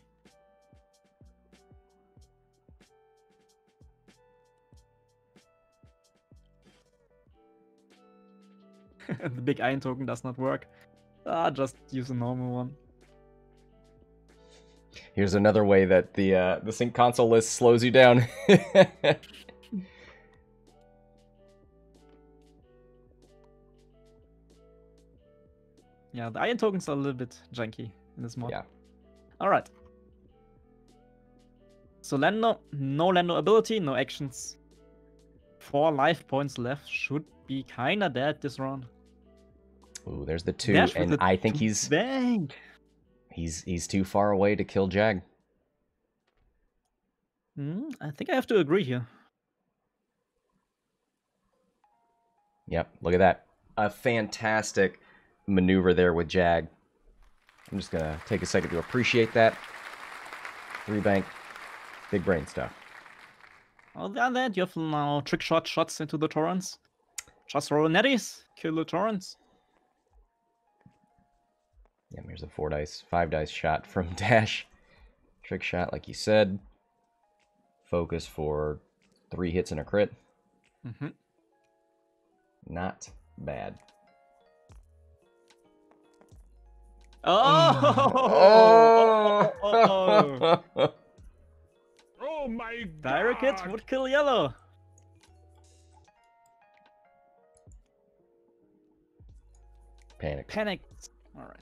The big iron token does not work. Just use a normal one. Here's another way that the sync console list slows you down. Yeah, the iron tokens are a little bit janky in this mod. Yeah. Alright. So Lando, no Lando ability, no actions. 4 life points left, should be kinda dead this round. Ooh, there's the 2, and I think he's too far away to kill Jag. I think I have to agree here. Yep, look at that. A fantastic maneuver there with Jag. I'm just going to take a second to appreciate that. Rebank, big brain stuff. On the other hand, you have now trick shots into the torrents. Just roll netties, kill the torrents. Yeah, here's a 5 dice shot from Dash. Trick shot, like you said. Focus for 3 hits and a crit. Not bad. Oh! Oh my god! Direct hit would kill yellow. Panic. Panicked. All right.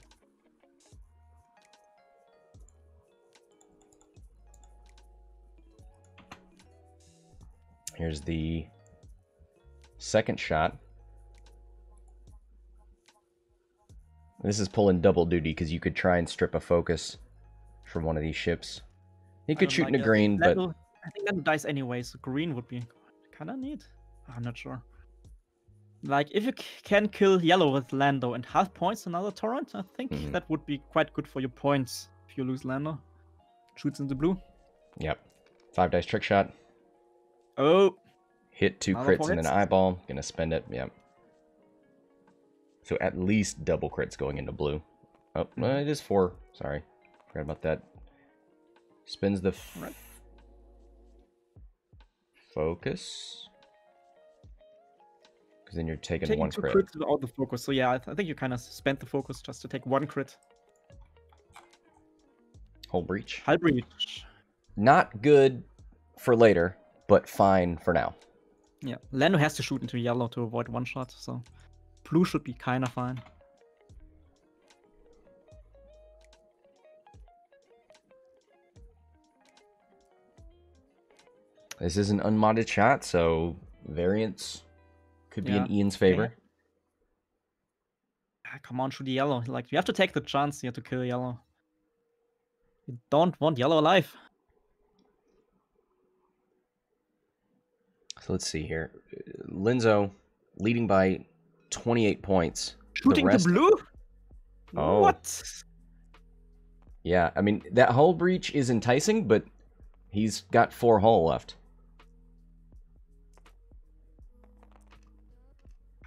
Here's the second shot. This is pulling double duty because you could try and strip a focus from one of these ships. You could shoot in a green, but I think that dies anyway, so green would be kind of neat. I'm not sure. Like, if you can kill yellow with Lando and half points another torrent, I think that would be quite good for your points if you lose Lando. Shoots in the blue. Yep. 5 dice trick shot. Oh. Hit 2 crits and an eyeball. Gonna spend it. Yep. So at least double crits going into blue. Oh, it is 4. Sorry. Forgot about that. Spins the focus. Because then you're taking 1 crit. Crits without the focus. So yeah, I think you kind of spent the focus just to take 1 crit. Hull breach. Hull breach. Not good for later, but fine for now. Yeah, Lando has to shoot into yellow to avoid 1 shot, so blue should be kind of fine. This is an unmodded shot, so variance could be in Ian's favor. Come on, shoot the yellow. Like, you have to take the chance here to kill yellow. You don't want yellow alive. So let's see here. Lenzo leading by 28 points. Shooting the blue? Oh. What? Yeah, I mean, that hull breach is enticing, but he's got 4 hull left.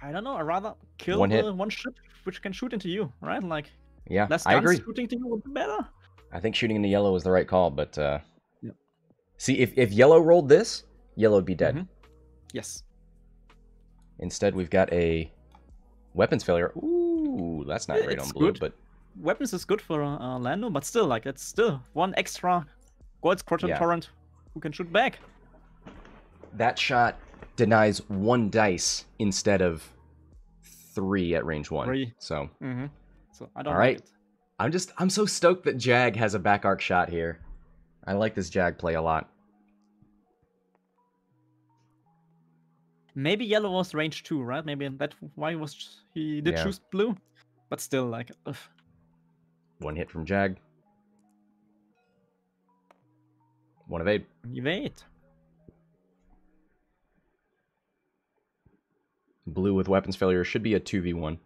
I don't know. I'd rather kill one ship which can shoot into you, right? Like, yeah, less I agree. Shooting to you would be better. I think shooting into yellow is the right call, but see, if yellow rolled this, yellow would be dead. Yes. Instead, we've got a weapons failure. Ooh, that's not great on blue, but weapons is good for Lando, but still, like, it's still 1 extra Gold Squadron torrent who can shoot back. That shot denies 1 dice instead of 3 at range 1. 3. So, so I don't like it. I'm so stoked that Jag has a back arc shot here. I like this Jag play a lot. Maybe yellow was range 2, right? Maybe that's why he did choose blue. But still, like, ugh. 1 hit from Jag. 1 evade. Evade. Blue with weapons failure should be a 2v1.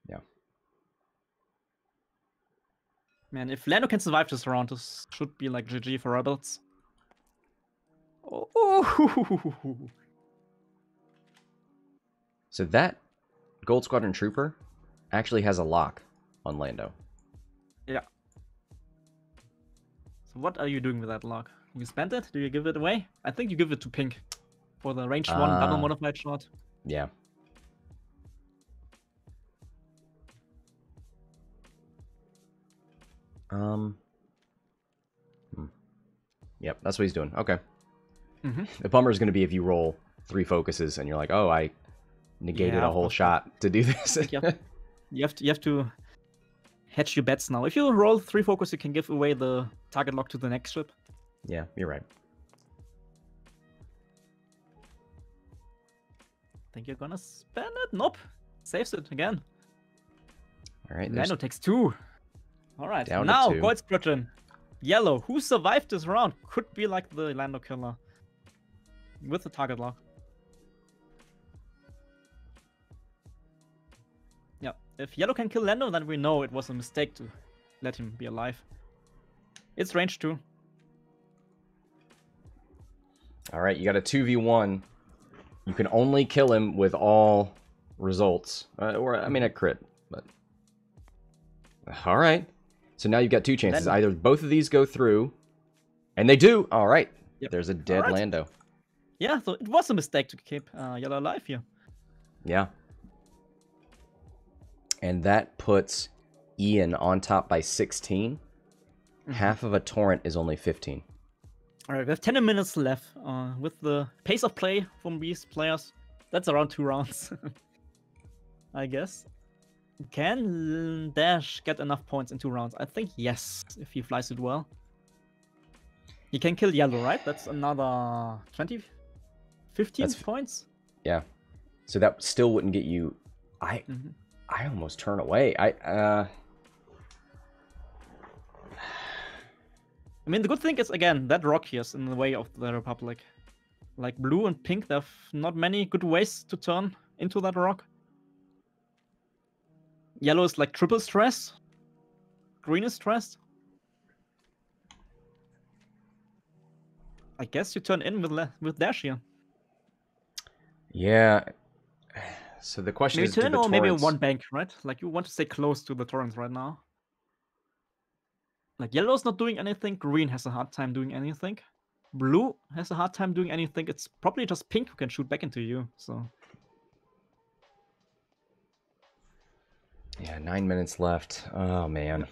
Yeah. Man, if Lando can survive this round, this should be like GG for Rebels. Oh. So that Gold Squadron Trooper actually has a lock on Lando. Yeah. So what are you doing with that lock? You spend it? Do you give it away? I think you give it to Pink for the range 1 double modified shot. Yeah. Yep, that's what he's doing. Okay. The bummer is going to be if you roll 3 focuses and you're like, oh, I negated a whole shot to do this. You have to hedge your bets now. If you roll 3 focus, you can give away the target lock to the next ship. Yeah, you're right. Think you're gonna spend it? Nope. Saves it again. All right. Lando takes 2. All right. Down now, to 2. Gold Squadron. Yellow, who survived this round, could be like the Lando killer with the target lock. Yeah, if yellow can kill Lando, then we know it was a mistake to let him be alive. It's range 2. All right, you got a 2v1. You can only kill him with all results. Or, I mean, a crit, but... All right. So now you've got 2 chances. Either both of these go through, and they do. All right. Yep. There's a dead Lando. Yeah, so it was a mistake to keep yellow alive here. Yeah. And that puts Ian on top by 16. Half of a torrent is only 15. All right, we have 10 minutes left. With the pace of play from these players, that's around 2 rounds, I guess. Can Dash get enough points in 2 rounds? I think yes, if he flies it well. He can kill yellow, right? That's another 20, 15 points. Yeah. So that still wouldn't get you... I almost turn away. I mean, the good thing is, again, that rock here is in the way of the Republic. Like blue and pink, there have not many good ways to turn into that rock. Yellow is like triple stress. Green is stressed. I guess you turn in with Dash here. Yeah. So the question maybe is, turn or maybe one bank, right? Like you want to stay close to the torrents right now. Like yellow's not doing anything. Green has a hard time doing anything. Blue has a hard time doing anything. It's probably just pink who can shoot back into you. So. Yeah, 9 minutes left. Oh, man.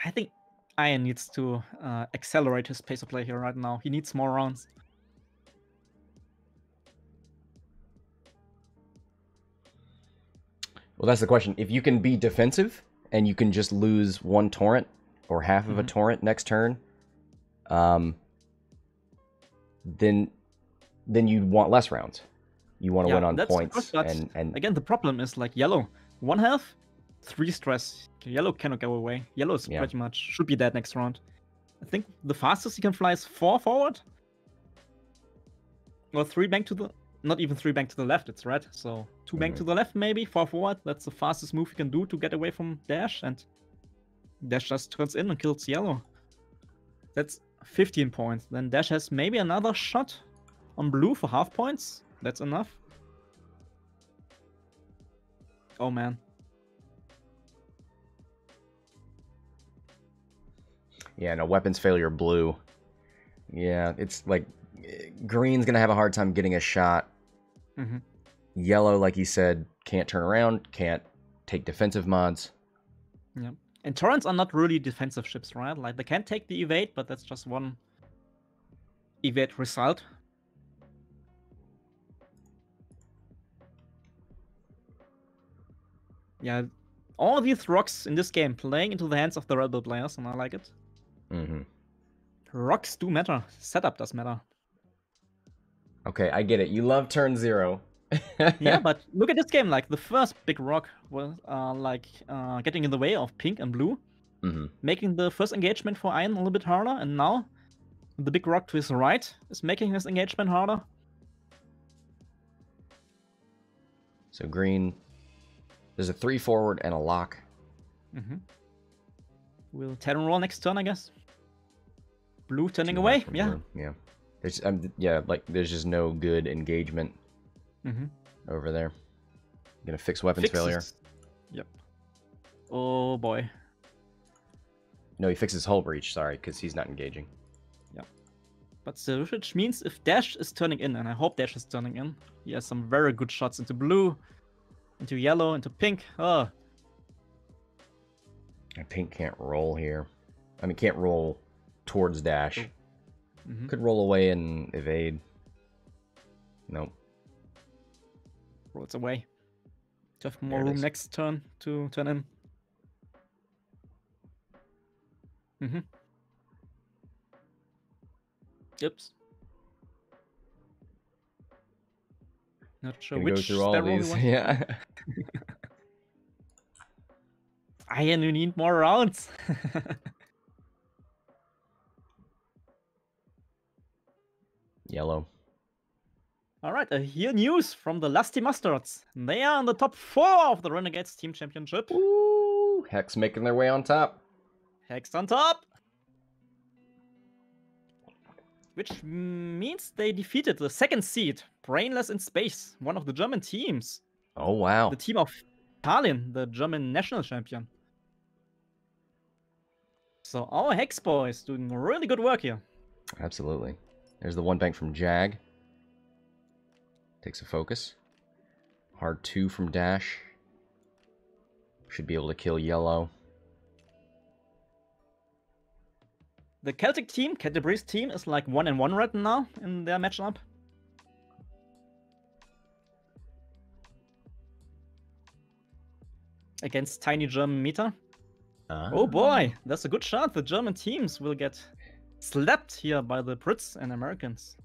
I think Ian needs to accelerate his pace of play here right now. He needs more rounds. Well, that's the question. If you can be defensive and you can just lose 1 torrent or half of a torrent next turn, then you want less rounds. You want to win on points. And again, the problem is like yellow, 1 health, 3 stress. Yellow cannot go away. Yellow is pretty much should be dead next round. I think the fastest he can fly is 4 forward. Or 3 bank to the... Not even 3 bank to the left, it's red. So 2 bank to the left maybe, 4 forward. That's the fastest move you can do to get away from Dash. And Dash just turns in and kills yellow. That's 15 points. Then Dash has maybe another shot on blue for half points. That's enough. Oh man. Yeah, no, weapons failure blue. Yeah, it's like green's gonna have a hard time getting a shot. Yellow, like you said, can't turn around, can't take defensive mods. Yeah, and torrents are not really defensive ships, right? Like they can take the evade, but that's just one evade result. Yeah, all these rocks in this game playing into the hands of the rebel players, and I like it. Rocks do matter. Setup does matter. Okay, I get it. You love turn 0. Yeah, but look at this game. Like the first big rock was getting in the way of pink and blue, making the first engagement for Iron a little bit harder. And now the big rock to his right is making his engagement harder. So green, there's a 3 forward and a lock. We'll Terran roll next turn, I guess. Blue turning away. Yeah. Yeah. There's there's just no good engagement over there. Gonna fix weapons failure. Yep. Oh boy. No, he fixes hull breach. Sorry, because he's not engaging. Yep. But still, which means if Dash is turning in, and I hope Dash is turning in, he has some very good shots into blue, into yellow, into pink. Oh. And pink can't roll here. I mean, can't roll towards Dash. Could roll away and evade. Nope. Rolls away. To have more room next turn to turn in. Oops. Not sure Gonna which go through all these. Yeah. Iron, you need more rounds. Yellow. All right, here news from the Lusty Mustards. They are in the top 4 of the Renegades Team Championship. Ooh, Hex making their way on top. Hex on top. Which means they defeated the 2nd seed, Brainless in Space, one of the German teams. Oh, wow. The team of Tallinn, the German national champion. So our Hex boys doing really good work here. Absolutely. There's the one bank from Jag. Takes a focus. Hard 2 from Dash. Should be able to kill yellow. The Celtic team, Cat Debris team, is like 1-1 right now in their matchup. Against tiny German Meta. Oh boy, that's a good shot. The German teams will get slapped here by the Brits and Americans.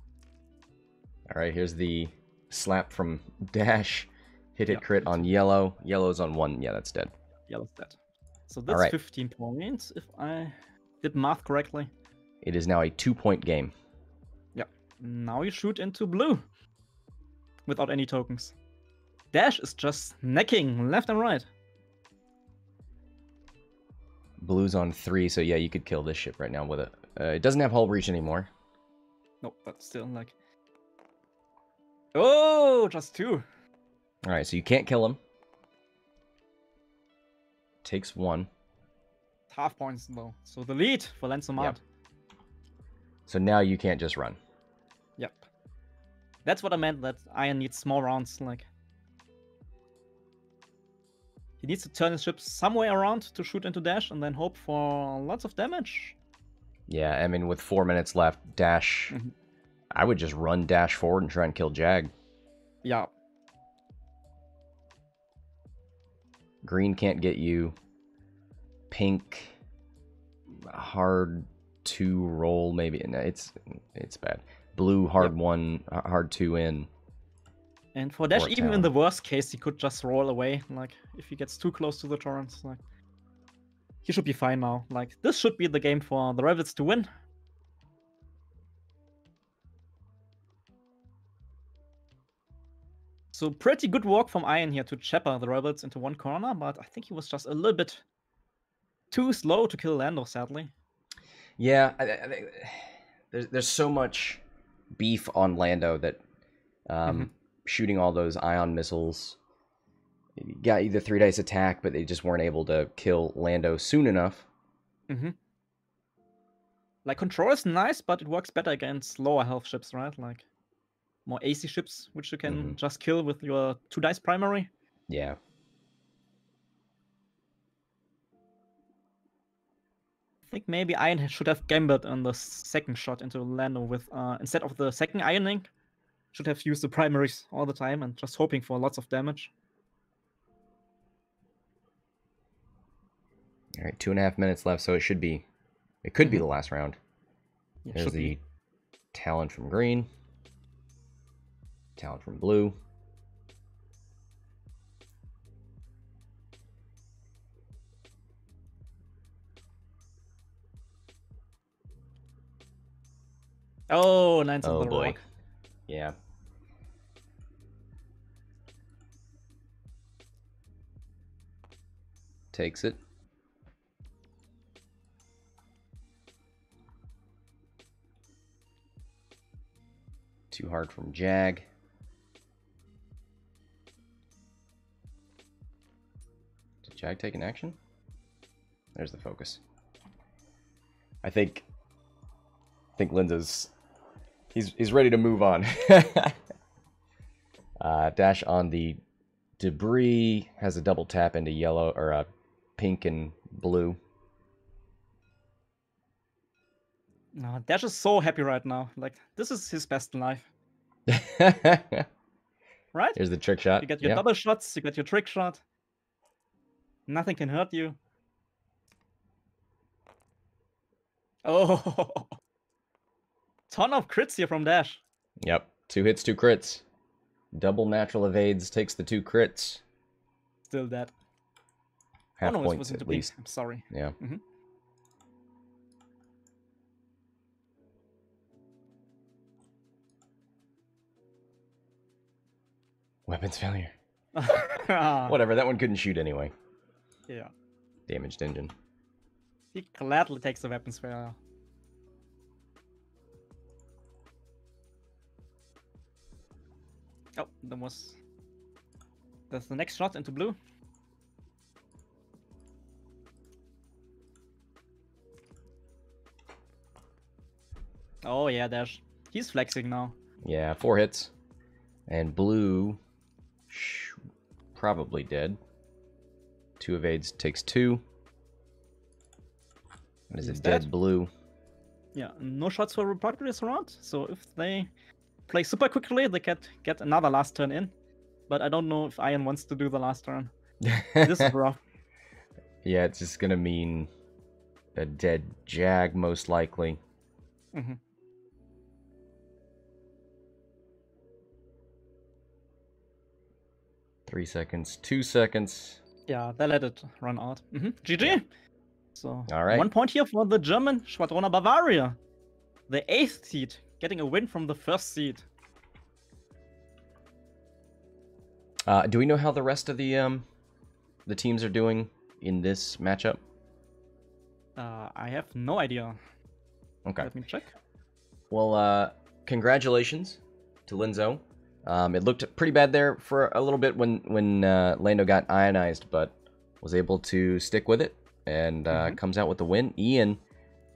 Alright, here's the slap from Dash. Hit crit on yellow. Yellow's on 1. Yeah, that's dead. Yellow's dead. So that's 15 points, if I did math correctly. It is now a 2-point game. Yeah. Now you shoot into blue. Without any tokens. Dash is just necking left and right. Blue's on 3, so yeah, you could kill this ship right now with it. It doesn't have hull breach anymore. Nope, but still, like... Oh, just 2. Alright, so you can't kill him. Takes 1. Half points though. So the lead for Lenzomat. Yep. So now you can't just run. Yep. That's what I meant, that Iron needs small rounds, like... He needs to turn his ship somewhere around to shoot into Dash and then hope for lots of damage. Yeah, I mean, with 4 minutes left, Dash... I would just run Dash forward and try and kill Jag. Yeah. Green can't get you. Pink... Hard 2 roll, maybe. No, it's bad. Blue, hard 1, hard 2 in. And for Dash, even in the worst case, he could just roll away. Like, if he gets too close to the torrents, like... He should be fine now. Like, this should be the game for the Rebels to win. So pretty good work from Iron here to chopper the Rebels into one corner, but I think he was just a little bit too slow to kill Lando, sadly. Yeah, there's so much beef on Lando that shooting all those ion missiles got you the 3 dice attack, but they just weren't able to kill Lando soon enough. Like, control is nice, but it works better against lower health ships, right? Like, more AC ships, which you can just kill with your 2 dice primary. Yeah. I think maybe Iron should have gambled on the second shot into Lando with, instead of the second ironing, should have used the primaries all the time and just hoping for lots of damage. All right, 2.5 minutes left, so it should be, it could be the last round. There's the Talon from green. Talon from blue. Oh, 9 oh on the boy. rock. Yeah. Takes it. Too hard from Jag. Did Jag take an action? There's the focus. I think Linza's he's ready to move on. Dash on the debris has a double tap into yellow or pink and blue. No, Dash is so happy right now. Like, this is his best in life. Right? Here's the trick shot. You get your double shots, you get your trick shot. Nothing can hurt you. Oh, ton of crits here from Dash. Yep, 2 hits, 2 crits. Double natural evades takes the 2 crits. Still dead. half no, it points wasn't at too big. least. I'm sorry. Yeah. Weapons failure. Whatever, that one couldn't shoot anyway. Yeah. Damaged engine. He gladly takes the weapons failure. Oh, that's the next shot into blue. Oh yeah, he's flexing now. Yeah, 4 hits. And blue, probably dead. 2 evades, takes 2. What is He's it? Dead dead. blue. Yeah, no shots for Republic this round. So if they play super quickly, they get another last turn in. But I don't know if Iron wants to do the last turn. This is rough. Yeah, it's just gonna mean a dead Jag, most likely. Mm-hmm. Three seconds, 2 seconds. Yeah, they let it run out. GG. Yeah. So all right. 1 point here for the German Squadron Bavaria. The 8th seed, getting a win from the 1st seed. Do we know how the rest of the teams are doing in this matchup? I have no idea. Okay. Let me check. Well, congratulations to Lenzo. It looked pretty bad there for a little bit when Lando got ionized, but was able to stick with it and comes out with the win. Ian,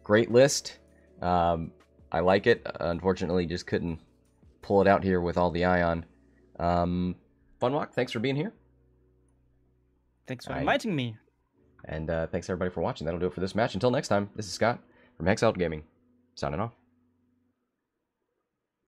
great list. I like it. Unfortunately, just couldn't pull it out here with all the ion. Funwalk, thanks for being here. Thanks for inviting me. And thanks everybody for watching. That'll do it for this match. Until next time, this is Scott from Hexiled Gaming, signing off.